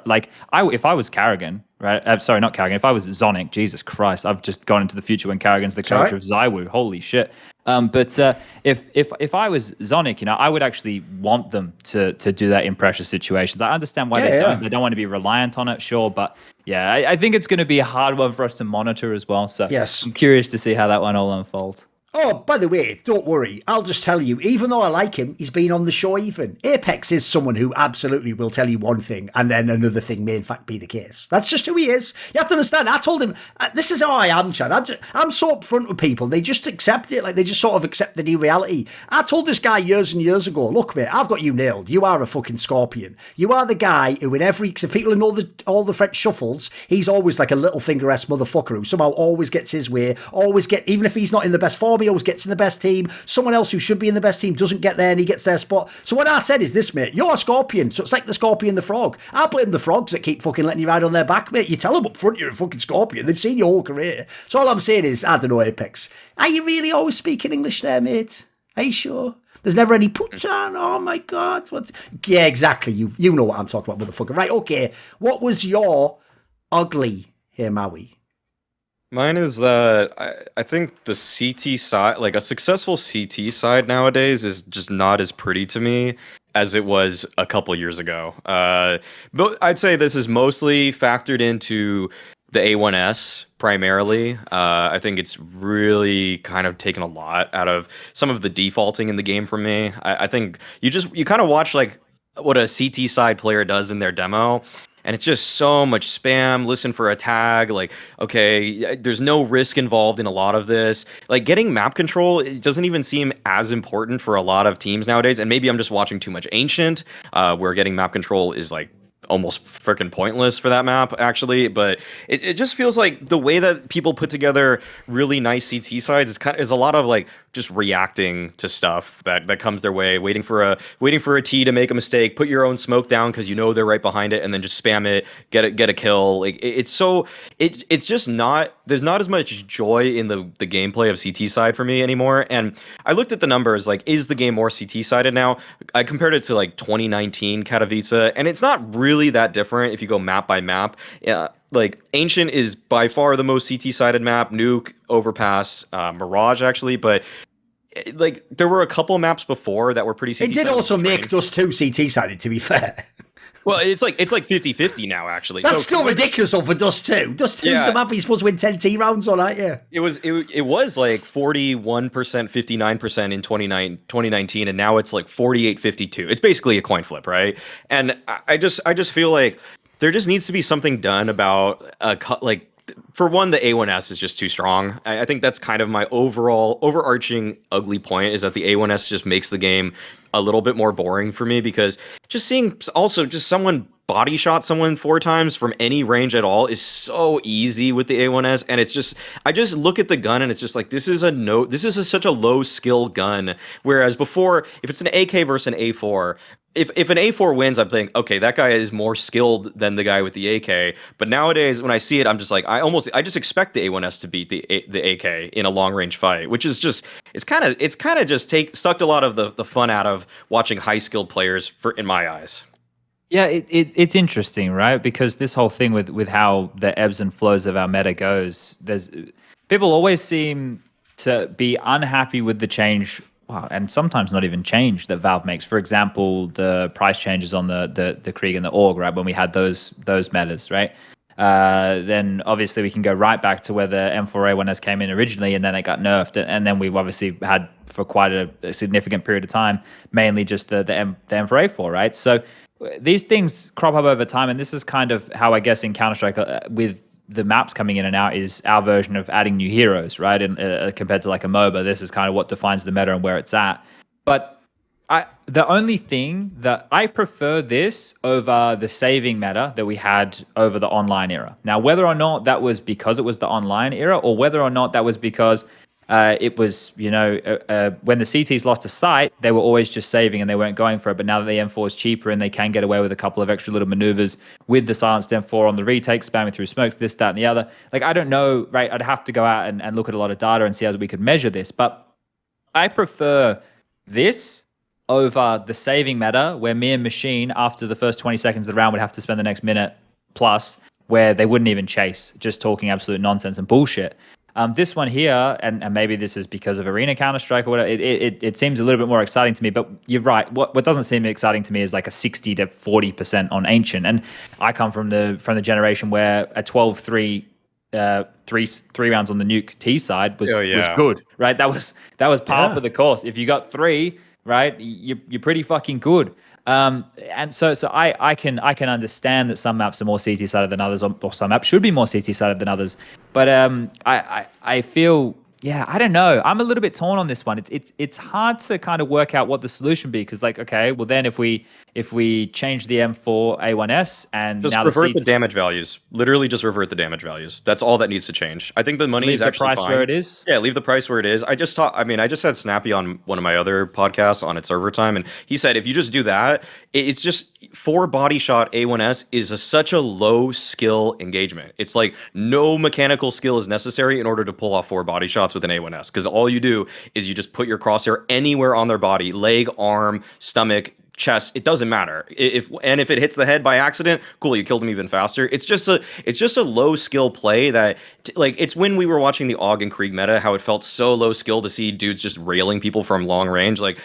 Speaker 1: I was Karrigan, right? Sorry, not Karrigan. If I was Zonic, Jesus Christ, I've just gone into the future when Karrigan's the coach of Zywoo. Holy shit. But if I was Zonic, you know, I would actually want them to do that in pressure situations. I understand why they don't want to be reliant on it, sure, but yeah, I think it's going to be a hard one for us to monitor as well. So yes, I'm curious to see how that one all unfolds.
Speaker 2: Oh, by the way, don't worry. I'll just tell you, even though I like him, he's been on the show even. Apex is someone who absolutely will tell you one thing and then another thing may in fact be the case. That's just who he is. You have to understand, I told him, this is how I am, Chad. I'm so upfront with people. They just accept it. Like, they just sort of accept the new reality. I told this guy years and years ago, look, mate, I've got you nailed. You are a fucking scorpion. You are the guy who in every, because people know all the French shuffles, he's always like a little finger-ass motherfucker who somehow always gets his way, even if he's not in the best form, he always gets in the best team. Someone else who should be in the best team doesn't get there and he gets their spot. So what I said is this, mate, you're a scorpion, so it's like the scorpion, the frog. I blame the frogs that keep fucking letting you ride on their back, mate. You tell them up front you're a fucking scorpion. They've seen your whole career. So all I'm saying is, I don't know, Apex, are you really always speaking English there, mate? Are you sure? There's never any put on. Oh my God. What? Yeah, exactly. You know what I'm talking about, motherfucker. Right, okay. What was your ugly here, Maui?
Speaker 3: Mine is that I think the CT side, like a successful CT side nowadays, is just not as pretty to me as it was a couple years ago. But I'd say this is mostly factored into the A1S primarily. I think it's really kind of taken a lot out of some of the defaulting in the game for me. I think you kind of watch like what a CT side player does in their demo, and it's just so much spam, listen for a tag, like, okay, there's no risk involved in a lot of this. Like, getting map control, it doesn't even seem as important for a lot of teams nowadays. And maybe I'm just watching too much Ancient, where getting map control is like almost freaking pointless for that map, actually. But it just feels like the way that people put together really nice CT sides is a lot of like just reacting to stuff that comes their way, waiting for a T to make a mistake, put your own smoke down because you know they're right behind it, and then just spam it, get a kill. Like it's just not, there's not as much joy in the gameplay of CT side for me anymore. And I looked at the numbers, like, is the game more CT sided now? I compared it to like 2019 Katowice, and it's not really that different if you go map by map. Like Ancient is by far the most CT sided map, Nuke, Overpass, Mirage actually, but like there were a couple maps before that were pretty CT sided.
Speaker 2: It did also make Dust 2 CT sided, to be fair.
Speaker 3: Well, it's like 50-50 now, actually.
Speaker 2: That's still ridiculous over Dust 2. Dust 2's the map you're supposed to win 10 T rounds on, aren't you?
Speaker 3: It was like 41%, 59% in 2019, and now it's like 48-52. It's basically a coin flip, right? And I just feel like there just needs to be something done about like, for one, the A1S is just too strong. I think that's kind of my overarching ugly point, is that the A1S just makes the game a little bit more boring for me, because just seeing also just someone body shot someone 4 times from any range at all is so easy with the A1S. And it's just, I just look at the gun and it's just like, this is such a low skill gun. Whereas before, if it's an AK versus an A4, if an A4 wins, I'm thinking, okay, that guy is more skilled than the guy with the AK. But nowadays, when I see it, I'm just like, I just expect the A1S to beat the AK in a long range fight, which is just, it's kind of just sucked a lot of the fun out of watching high skilled players in my eyes.
Speaker 1: Yeah, it's interesting, right? Because this whole thing with how the ebbs and flows of our meta goes, people always seem to be unhappy with the change. Wow, and sometimes not even change that Valve makes. For example, the price changes on the Krieg and the Org, right? When we had those metas, right? Then obviously we can go right back to where the M4A1S came in originally, and then it got nerfed, and then we've obviously had for quite a significant period of time, mainly just the M4A4, right? So these things crop up over time, and this is kind of how I guess in Counter-Strike with the maps coming in and out is our version of adding new heroes, right? And compared to like a MOBA, this is kind of what defines the meta and where it's at. But the only thing that I prefer this over the saving meta that we had over the online era. Now, whether or not that was because it was the online era, or whether or not that was because it was, when the CTs lost a sight, they were always just saving and they weren't going for it. But now that the M4 is cheaper and they can get away with a couple of extra little maneuvers with the silenced M4 on the retake, spamming through smokes, this, that, and the other. Like, I don't know, right? I'd have to go out and look at a lot of data and see how we could measure this. But I prefer this over the saving meta, where me and Machine, after the first 20 seconds of the round, would have to spend the next minute plus, where they wouldn't even chase, just talking absolute nonsense and bullshit. This one here, and maybe this is because of Arena Counter-Strike or whatever, it seems a little bit more exciting to me, but you're right. What doesn't seem exciting to me is like a 60 to 40% on Ancient. And I come from the generation where a 12-3 three rounds on the Nuke T side was good, right? That was par for the course. If you got 3, right, you're pretty fucking good. And so I can understand that some maps are more CT sided than others, or some maps should be more CT sided than others. But I feel, I don't know. I'm a little bit torn on this one. It's hard to kind of work out what the solution be, because like, okay, well then if we change the M4 A1S and
Speaker 3: just
Speaker 1: now
Speaker 3: revert the damage values, literally just revert the damage values. That's all that needs to change. I think the money is actually fine. Leave the price where it is. Yeah, leave the price where it is. I just had Snappy on one of my other podcasts on its server time, and he said if you just do that, it's just 4 body shot A1S is such a low skill engagement. It's like no mechanical skill is necessary in order to pull off 4 body shots with an A1S, because all you do is you just put your crosshair anywhere on their body, leg, arm, stomach, chest, it doesn't matter. If it hits the head by accident, cool, you killed him even faster. It's just a low skill play that like, it's when we were watching the AUG and Krieg meta, how it felt so low skill to see dudes just railing people from long range. Like,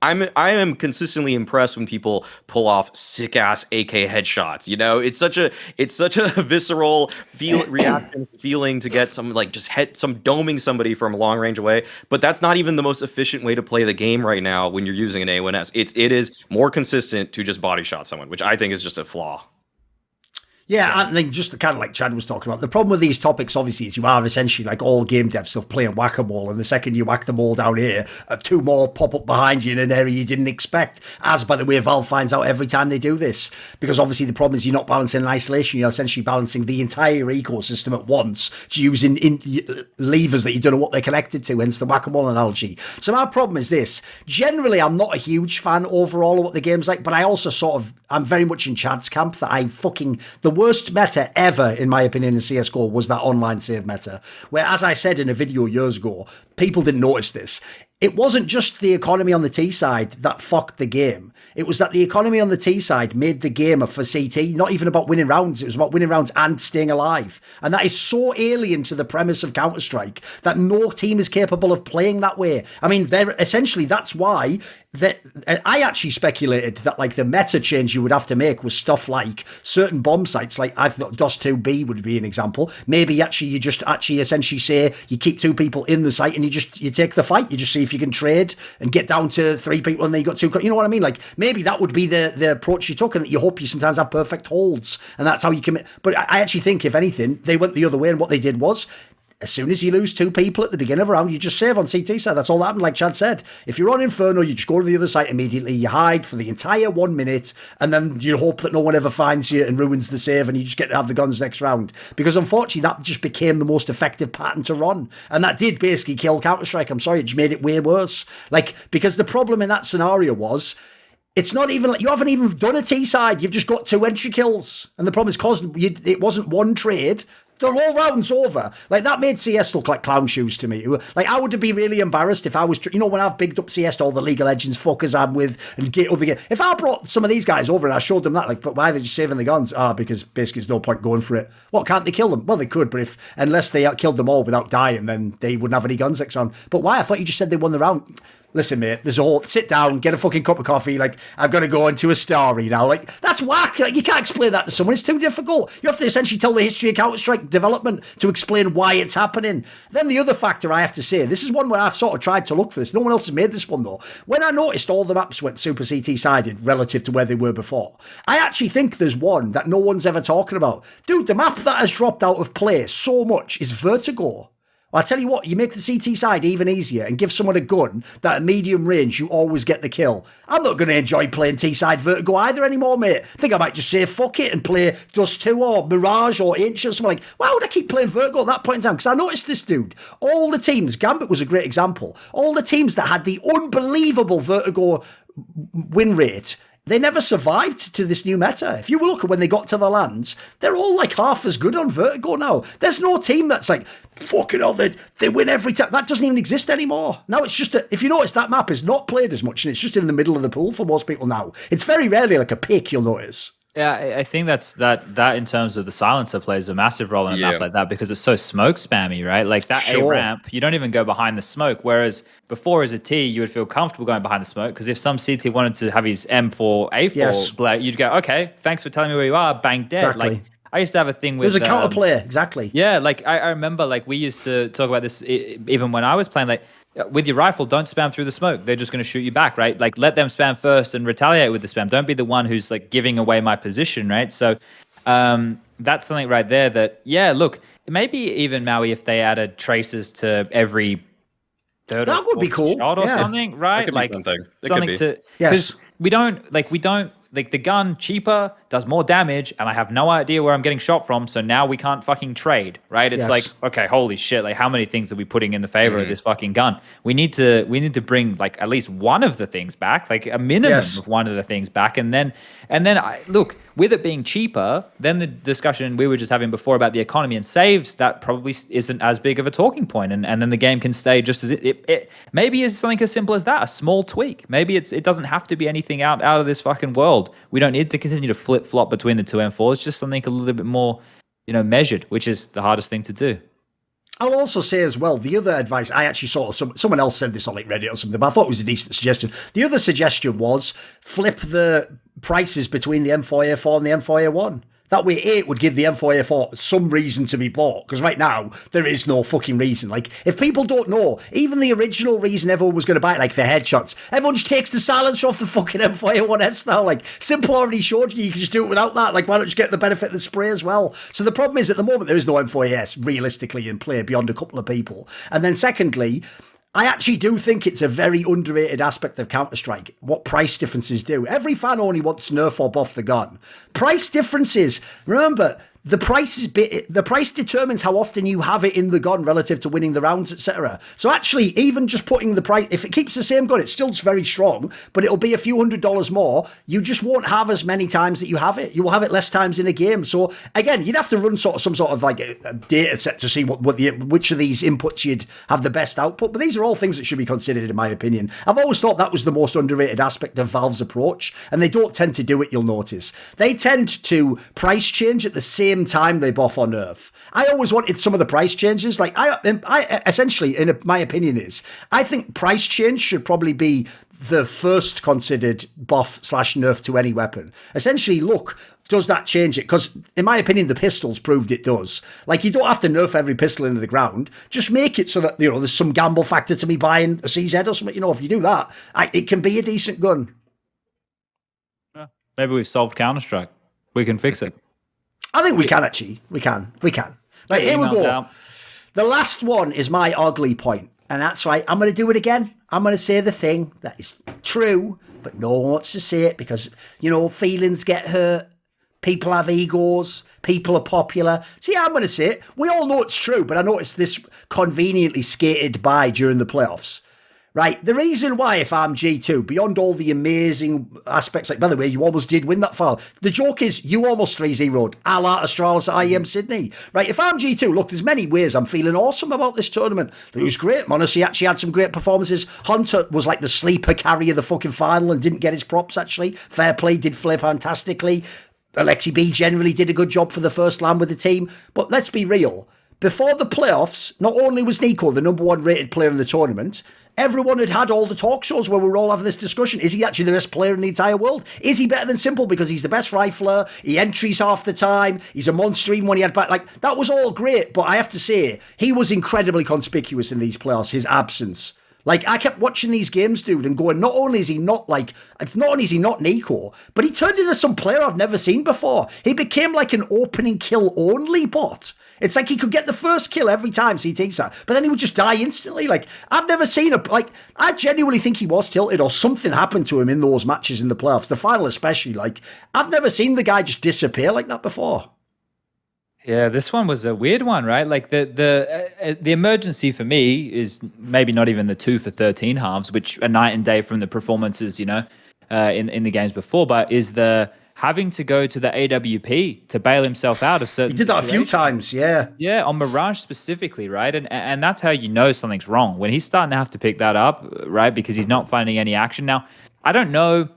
Speaker 3: I am consistently impressed when people pull off sick ass AK headshots. It's such a visceral reaction feeling to get some like just some doming somebody from a long range away. But that's not even the most efficient way to play the game right now when you're using an A1S. It is more consistent to just body shot someone, which I think is just a flaw.
Speaker 2: Yeah, and then just the kind of like Chad was talking about, the problem with these topics, obviously, is you are essentially like all game dev stuff playing whack-a-mole, and the second you whack them all down here, two more pop up behind you in an area you didn't expect, as, by the way, Valve finds out every time they do this. Because obviously the problem is you're not balancing in isolation, you're essentially balancing the entire ecosystem at once, using levers that you don't know what they're connected to, hence the whack-a-mole analogy. So my problem is this. Generally, I'm not a huge fan overall of what the game's like, but I also I'm very much in Chad's camp that the worst meta ever, in my opinion, in CSGO was that online save meta, where, as I said in a video years ago, people didn't notice this. It wasn't just the economy on the T side that fucked the game. It was that the economy on the T side made the game for CT not even about winning rounds. It was about winning rounds and staying alive. And that is so alien to the premise of Counter-Strike that no team is capable of playing that way. I mean, that's why I actually speculated that like the meta change you would have to make was stuff like certain bomb sites, like I thought DOS2B would be an example. Maybe actually you just essentially say you keep two people in the site and you take the fight. You just see if you can trade and get down to three people and then you got two. You know what I mean? Like maybe that would be the approach you took, and that you hope you sometimes have perfect holds and that's how you commit. But I actually think if anything, they went the other way, and what they did was, as soon as you lose two people at the beginning of a round, you just save on CT side. That's all that happened, like Chad said. If you're on Inferno, you just go to the other site immediately, you hide for the entire 1 minute, and then you hope that no one ever finds you and ruins the save, and you just get to have the guns next round. Because unfortunately, that just became the most effective pattern to run. And that did basically kill Counter-Strike. I'm sorry, it just made it way worse. Like, because the problem in that scenario was, it's not even like you haven't even done a T side. You've just got 2 entry kills. And the problem is because it wasn't one trade, the whole round's over. Like, that made CS look like clown shoes to me. Like, I would be really embarrassed if I was, when I've bigged up CS to all the League of Legends fuckers I'm with and get other games. If I brought some of these guys over and I showed them that, like, but why are they just saving the guns? Because basically there's no point going for it. What, can't they kill them? Well, they could, but unless they killed them all without dying, then they wouldn't have any guns next round. But why? I thought you just said they won the round. Listen, mate, sit down, get a fucking cup of coffee. Like, I've got to go into a story now. Like, that's whack. Like, you can't explain that to someone. It's too difficult. You have to essentially tell the history of Counter-Strike development to explain why it's happening. Then the other factor I have to say, this is one where I've sort of tried to look for this. No one else has made this one, though. When I noticed all the maps went super CT-sided relative to where they were before, I actually think there's one that no one's ever talking about. Dude, the map that has dropped out of play so much is Vertigo. I'll tell you what, you make the CT side even easier and give someone a gun that at medium range you always get the kill. I'm not going to enjoy playing T-side Vertigo either anymore, mate. I think I might just say fuck it and play Dust 2 or Mirage or Ancient or something like. Why would I keep playing Vertigo at that point in time? Because I noticed this, dude. All the teams, Gambit was a great example, all the teams that had the unbelievable Vertigo win rate, they never survived to this new meta. If you look at when they got to the lands, they're all like half as good on Vertigo now. There's no team that's like, fucking hell, they win every time. That doesn't even exist anymore. Now it's just, if you notice, that map is not played as much, and it's just in the middle of the pool for most people now. It's very rarely like a pick, you'll notice.
Speaker 1: Yeah, I think that in terms of the silencer plays a massive role in a map like that, because it's so smoke spammy, right? Like that A ramp, you don't even go behind the smoke. Whereas before as a T, you would feel comfortable going behind the smoke, because if some CT wanted to have his M4, A4, you'd go, okay, thanks for telling me where you are, bang, dead.
Speaker 2: Exactly.
Speaker 1: Like, I used to have a thing with...
Speaker 2: There's a counter player, exactly.
Speaker 1: Yeah, like I remember like we used to talk about this even when I was playing, like, with your rifle, don't spam through the smoke. They're just going to shoot you back, right? Like, let them spam first and retaliate with the spam. Don't be the one who's like giving away my position, right? So that's something right there that, yeah, look, maybe even Maui, if they added traces to every third
Speaker 2: that would be cool.
Speaker 1: shot or something, right?
Speaker 3: That could be
Speaker 1: something to...
Speaker 2: Yes.
Speaker 1: We don't, like the gun cheaper, does more damage, and I have no idea where I'm getting shot from, so now we can't fucking trade, right? It's like, okay, holy shit, like how many things are we putting in the favor of this fucking gun? We need to bring like at least one of the things back, like a minimum of one of the things back, and then look, with it being cheaper, then the discussion we were just having before about the economy and saves, that probably isn't as big of a talking point, and then the game can stay just as it maybe is something as simple as that, a small tweak. Maybe it doesn't have to be anything out of this fucking world. We don't need to continue to flip-flop between the two M4s, just something a little bit more, measured, which is the hardest thing to do.
Speaker 2: I'll also say as well, the other advice, I actually saw someone else said this on like Reddit or something, but I thought it was a decent suggestion. The other suggestion was flip the prices between the M4A4 and the M4A1. That way, it would give the M4A4 some reason to be bought, because right now, there is no fucking reason. Like, if people don't know, even the original reason everyone was going to buy it, like for headshots, everyone just takes the silencer off the fucking M4A1S now. Like, Simple already showed you can just do it without that. Like, why not just get the benefit of the spray as well? So the problem is, at the moment, there is no M4AS realistically in play beyond a couple of people. And then secondly, I actually do think it's a very underrated aspect of Counter-Strike, what price differences do. Every fan only wants nerf or buff the gun. Price differences, remember, the price determines how often you have it in the gun relative to winning the rounds, etc. So actually, even just putting the price, if it keeps the same gun, it's still very strong, but it'll be a few $100s more. You just won't have as many times that you have it. You will have it less times in a game. So again, you'd have to run some sort of like a data set to see which of these inputs you'd have the best output. But these are all things that should be considered, in my opinion. I've always thought that was the most underrated aspect of Valve's approach, and they don't tend to do it. You'll notice they tend to price change at the same time they buff or nerf. I always wanted some of the price changes. Like I essentially, in my opinion, I think price change should probably be the first considered buff/nerf to any weapon. Essentially, look, does that change it? Because in my opinion, the pistols proved it does. Like, you don't have to nerf every pistol into the ground. Just make it so that, you know, there's some gamble factor to me buying a CZ or something. You know, if you do that, it can be a decent gun.
Speaker 1: Maybe we've solved Counter-Strike. We can fix it.
Speaker 2: I think we can, actually. We can. Right, here we go.
Speaker 1: Out.
Speaker 2: The last one is my ugly point. And that's right. I'm going to do it again. I'm going to say the thing that is true, but no one wants to say it because, you know, feelings get hurt. People have egos. People are popular. See, I'm going to say it. We all know it's true, but I noticed this conveniently skated by during the playoffs. Right, the reason why, if I'm G2, beyond all the amazing aspects, like, by the way, you almost did win that file. The joke is, you almost 3-0'd, a la Astralis at IEM Sydney. Right, if I'm G2, look, there's many ways I'm feeling awesome about this tournament. It was great. Monacy actually had some great performances. Hunter was like the sleeper carry of the fucking final and didn't get his props, actually. Fair play, did play fantastically. Alexi B generally did a good job for the first LAN with the team. But let's be real. Before the playoffs, not only was NiKo the #1 rated player in the tournament, everyone had all the talk shows where we were all having this discussion. Is he actually the best player in the entire world? Is he better than Simple because he's the best rifler? He entries half the time. He's a monster even when he had back. Like, that was all great, but I have to say, he was incredibly conspicuous in these playoffs, his absence. Like, I kept watching these games, dude, and going, not only is he not NiKo, but he turned into some player I've never seen before. He became like an opening kill only bot. It's like he could get the first kill every time he takes that, but then he would just die instantly. Like, I've never seen I genuinely think he was tilted or something happened to him in those matches in the playoffs, the final especially. Like, I've never seen the guy just disappear like that before.
Speaker 1: Yeah, this one was a weird one, right? Like, the emergency for me is maybe not even the 2 for 13 halves, which are night and day from the performances, you know, in the games before, but is the having to go to the AWP to bail himself out of certain
Speaker 2: He did that a few times, yeah.
Speaker 1: Yeah, on Mirage specifically, right? And that's how you know something's wrong. When he's starting to have to pick that up, right? Because he's not finding any action. Now, I don't know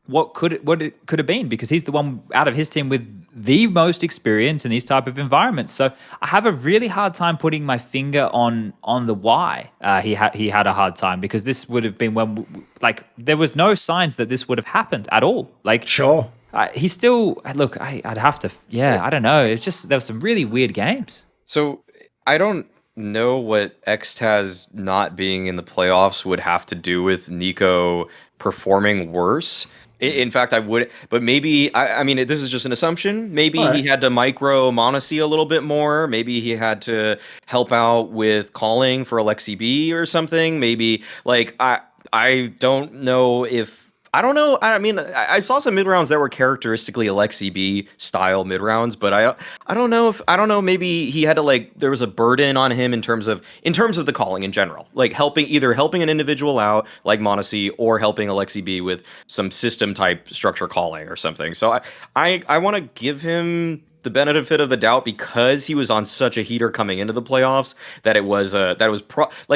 Speaker 1: what it could have been, because he's the one out of his team with the most experience in these type of environments. So I have a really hard time putting my finger on the why he had a hard time, because this would have been when, like, there was no signs that this would have happened at all. Like,
Speaker 2: sure.
Speaker 1: He still, look, I'd have to, I don't know. It's just, there were some really weird games.
Speaker 3: So I don't know what Xtaz not being in the playoffs would have to do with NiKo performing worse. In fact, I would, but maybe, I mean, this is just an assumption. Maybe he had to micro Monacy a little bit more. Maybe he had to help out with calling for Alexi B or something. Maybe, like, I don't know if, I don't know. I mean, I saw some mid rounds that were characteristically Alexi B style mid rounds, but I don't know. Maybe he had to, like, there was a burden on him in terms of the calling in general, like helping an individual out like Monacy, or helping Alexi B with some system type structure calling or something. So I want to give him the benefit of the doubt, because he was on such a heater coming into the playoffs, that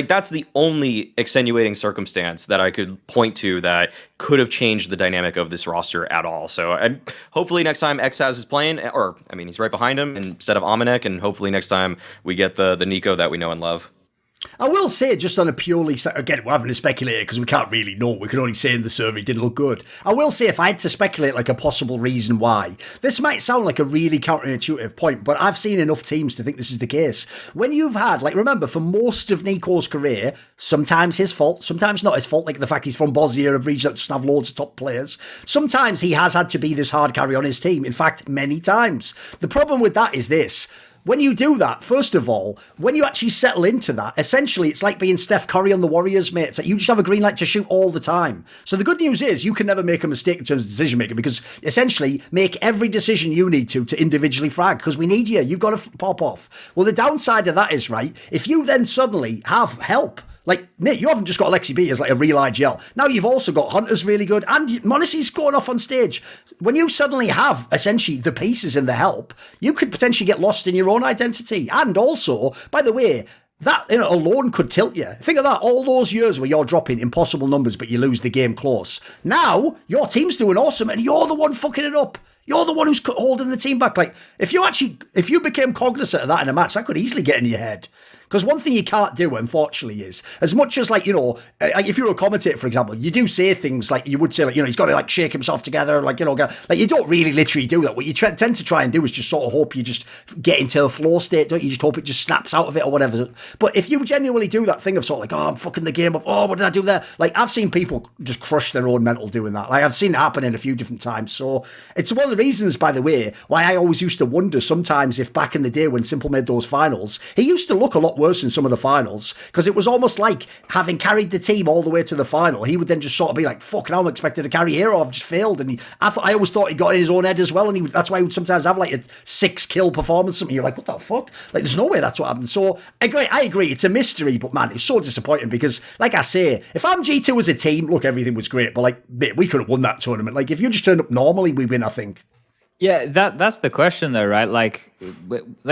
Speaker 3: that's the only extenuating circumstance that I could point to that could have changed the dynamic of this roster at all. So hopefully next time Xtaz is playing, or I mean, he's right behind him instead of Mauisnake, and hopefully next time we get the NiKo that we know and love.
Speaker 2: I will say, just on a purely, again, we're having to speculate because we can't really know. We can only say in the survey it didn't look good. I will say, if I had to speculate like a possible reason why, this might sound like a really counterintuitive point, but I've seen enough teams to think this is the case. When you've had, like, remember, for most of NiKo's career, sometimes his fault, sometimes not his fault, like the fact he's from Bosnia and region that just have loads of top players. Sometimes he has had to be this hard carry on his team. In fact, many times. The problem with that is this. When you do that, first of all, when you actually settle into that, essentially it's like being Steph Curry on the Warriors, mate. It's like you just have a green light to shoot all the time. So the good news is you can never make a mistake in terms of decision making because essentially make every decision you need to individually frag because we need you. You've got to pop off. Well, the downside of that is, right, if you then suddenly have help, like, Nick, you haven't just got Lacy B as like a real IGL. Now you've also got Hunter's really good and m0NESY's going off on stage. When you suddenly have essentially the pieces and the help, you could potentially get lost in your own identity. And also, by the way, that alone could tilt you. Think of that, all those years where you're dropping impossible numbers but you lose the game close. Now, your team's doing awesome and you're the one fucking it up. You're the one who's holding the team back. Like, if you became cognizant of that in a match, that could easily get in your head. Because one thing you can't do, unfortunately, is as much as like, if you're a commentator, for example, you do say things like you would say, like, he's got to like shake himself together. Like, like you don't really literally do that. What you tend to try and do is just sort of hope you just get into a flow state. Don't you? Just hope it just snaps out of it or whatever. But if you genuinely do that thing of sort of like, oh, I'm fucking the game up. Oh, what did I do there? Like, I've seen people just crush their own mental doing that. Like, I've seen it happen in a few different times. So it's one of the reasons, by the way, why I always used to wonder sometimes if back in the day when Simple made those finals, he used to look a lot worse in some of the finals because it was almost like having carried the team all the way to the final, he would then just sort of be like, fucking hell, I'm expected to carry here or I've just failed. And I always thought he got in his own head as well, and that's why he would sometimes have like a 6-kill performance or something. You're like, what the fuck? Like, there's no way that's what happened. So I agree, it's a mystery, but man, it's so disappointing because, like I say, if I'm G2 as a team, look, everything was great, but like, mate, we could have won that tournament. Like, if you just turned up normally, we win, I think.
Speaker 1: Yeah, that's the question though, right? Like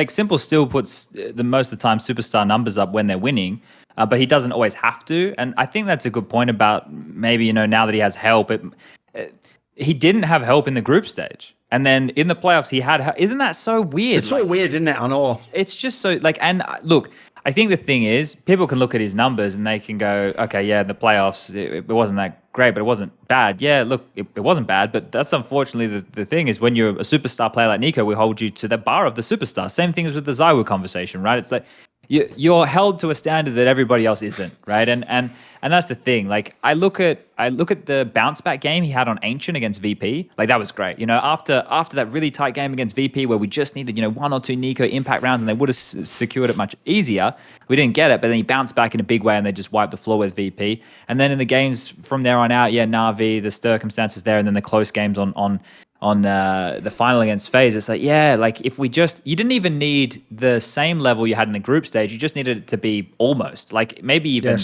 Speaker 1: Simple still puts the most of the time superstar numbers up when they're winning, but he doesn't always have to. And I think that's a good point about maybe, now that he has help. He didn't have help in the group stage. And then in the playoffs, he had help. Isn't that so weird?
Speaker 2: It's so weird, isn't it? I know.
Speaker 1: It's just so and look, I think the thing is, people can look at his numbers and they can go, okay, yeah, in the playoffs, it wasn't that great, but it wasn't bad. Yeah, look, it wasn't bad, but that's unfortunately the thing is when you're a superstar player like NiKo, we hold you to the bar of the superstar. Same thing as with the Zyrathenia conversation, right? It's like you're held to a standard that everybody else isn't, right? And that's the thing. Like, I look at the bounce back game he had on Ancient against VP. Like, that was great. After that really tight game against VP where we just needed, 1 or 2 NiKo impact rounds and they would have secured it much easier. We didn't get it, but then he bounced back in a big way and they just wiped the floor with VP. And then in the games from there on out, Na'Vi, the circumstances there, and then the close games on the final against FaZe, it's like, if you didn't even need the same level you had in the group stage, you just needed it to be almost, like, maybe even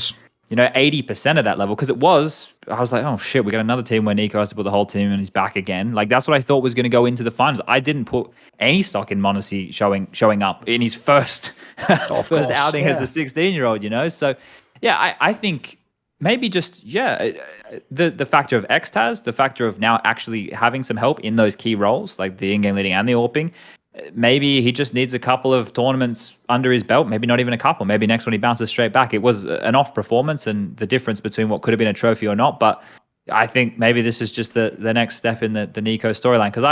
Speaker 1: 80% of that level, because I was like, oh shit, we got another team where NiKo has to put the whole team and he's back again. Like, that's what I thought was going to go into the finals. I didn't put any stock in m0NESY showing up in his first outing as a 16-year-old, So yeah, I think maybe just, the factor of Xtaz, the factor of now actually having some help in those key roles, like the in-game leading and the AWPing. Maybe he just needs a couple of tournaments under his belt, maybe not even a couple. Maybe next one he bounces straight back. It was an off performance and the difference between what could have been a trophy or not. But I think maybe this is just the next step in the NiKo storyline. Because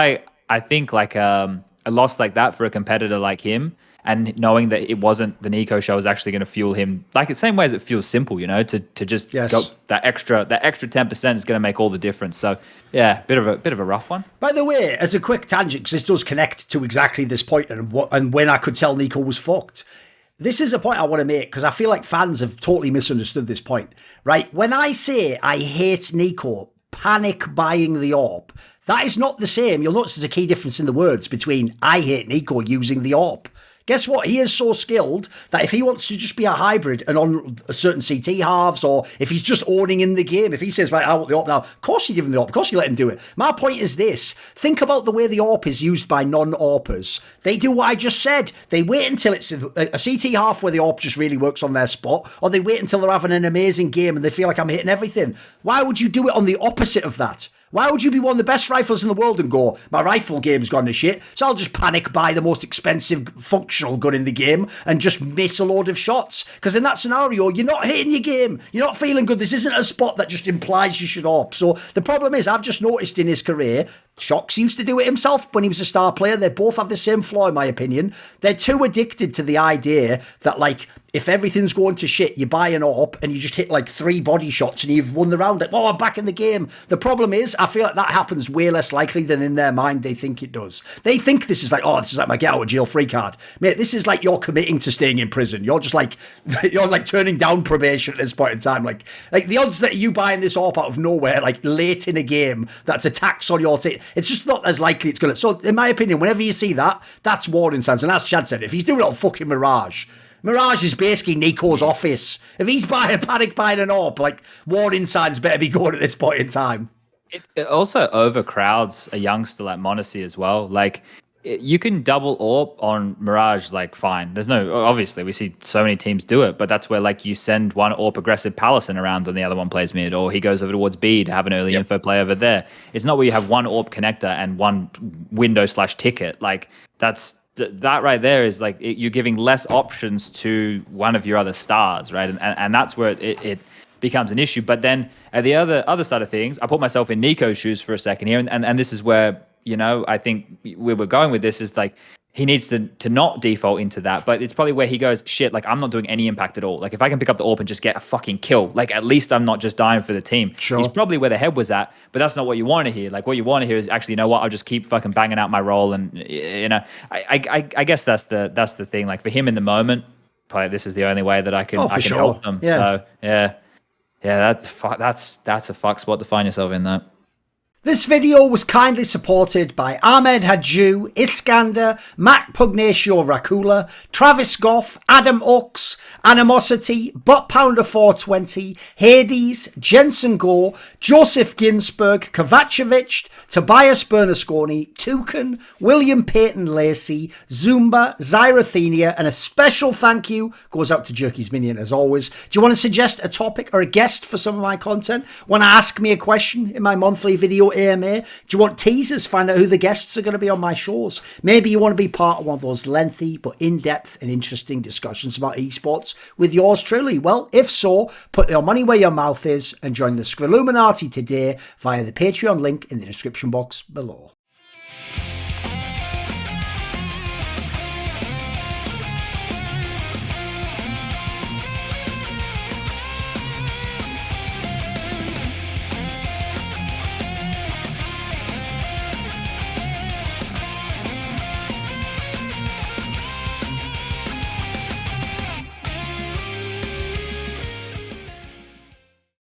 Speaker 1: I think like a loss like that for a competitor like him, and knowing that it wasn't the NiKo show is actually going to fuel him, like the same way as it fuels Simple, to just go that extra 10% is going to make all the difference. So yeah, bit of a rough one.
Speaker 2: By the way, as a quick tangent, because this does connect to exactly this point and when I could tell NiKo was fucked. This is a point I want to make because I feel like fans have totally misunderstood this point, right? When I say I hate NiKo panic buying the AWP, that is not the same. You'll notice there's a key difference in the words between I hate NiKo using the AWP. Guess what? He is so skilled that if he wants to just be a hybrid and on a certain CT halves, or if he's just owning in the game, if he says, right, I want the AWP now, of course you give him the AWP, of course you let him do it. My point is this. Think about the way the AWP is used by non-AWPers. They do what I just said. They wait until it's a CT half where the AWP just really works on their spot, or they wait until they're having an amazing game and they feel like I'm hitting everything. Why would you do it on the opposite of that? Why would you be one of the best rifles in the world and go, my rifle game's gone to shit, so I'll just panic buy the most expensive functional gun in the game and just miss a load of shots? Because in that scenario, you're not hitting your game. You're not feeling good. This isn't a spot that just implies you should AWP. So the problem is, I've just noticed in his career, ochs used to do it himself when he was a star player. They both have the same flaw, in my opinion. They're too addicted to the idea that, like, if everything's going to shit, you buy an AWP and you just hit like 3 body shots and you've won the round. Like, oh, I'm back in the game. The problem is, I feel like that happens way less likely than in their mind they think it does. They think this is like, oh, this is like my get out of jail free card. Mate, this is like you're committing to staying in prison. You're just like, you're like turning down probation at this point in time. Like the odds that you buying this AWP out of nowhere, like late in a game, that's a tax on your team. It's just not as likely it's going to. So in my opinion, whenever you see that, that's warning signs. And as Chad said, if he's doing it on fucking Mirage is basically NiKo's office. If he's buying an AWP, like, warning signs better be going at this point in time.
Speaker 1: It also overcrowds a youngster like Monacy as well. Like, you can double AWP on Mirage, like, fine. There's no, obviously, we see so many teams do it, but that's where, like, you send one AWP aggressive Pallison around and the other one plays mid, or he goes over towards B to have an early info play over there. It's not where you have one AWP connector and one window/ticket. Like, that right there is like you're giving less options to one of your other stars, right? And that's where it becomes an issue. But then at the other side of things, I put myself in NiKo's shoes for a second here, and this is where, you know, I think where we're going with this is like he needs to not default into that, but it's probably where he goes, shit, like, I'm not doing any impact at all. Like, if I can pick up the AWP and just get a fucking kill, like, at least I'm not just dying for the team.
Speaker 2: Sure.
Speaker 1: He's probably where the head was at, but that's not what you want to hear. Like, what you want to hear is, actually, you know what, I'll just keep fucking banging out my role. And, you know, I guess that's the thing. Like, for him in the moment, probably this is the only way that I can help him.
Speaker 2: Yeah.
Speaker 1: So, yeah, that's a fuck spot to find yourself in, that.
Speaker 2: This video was kindly supported by Ahmed Hadjou, Iskander, Matt Pugnatio Rajcula, Travis Goff, Adam ochs, Animosity, Butt Pounder 420, Hades, Jensen Goh, Joseph Ginsburg, Kovacevicd, Tobias Bernasconi, Thooorin, William Peyton Lacy, Zoomba, Zyrathenia, and a special thank you goes out to Jerky's Minion as always. Do you want to suggest a topic or a guest for some of my content? Want to ask me a question in my monthly video AMA? Do you want teasers? Find out who the guests are going to be on my shows. Maybe you want to be part of one of those lengthy but in-depth and interesting discussions about esports with yours truly. Well, if so, put your money where your mouth is and join the Skrilluminati today via the Patreon link in the description box below.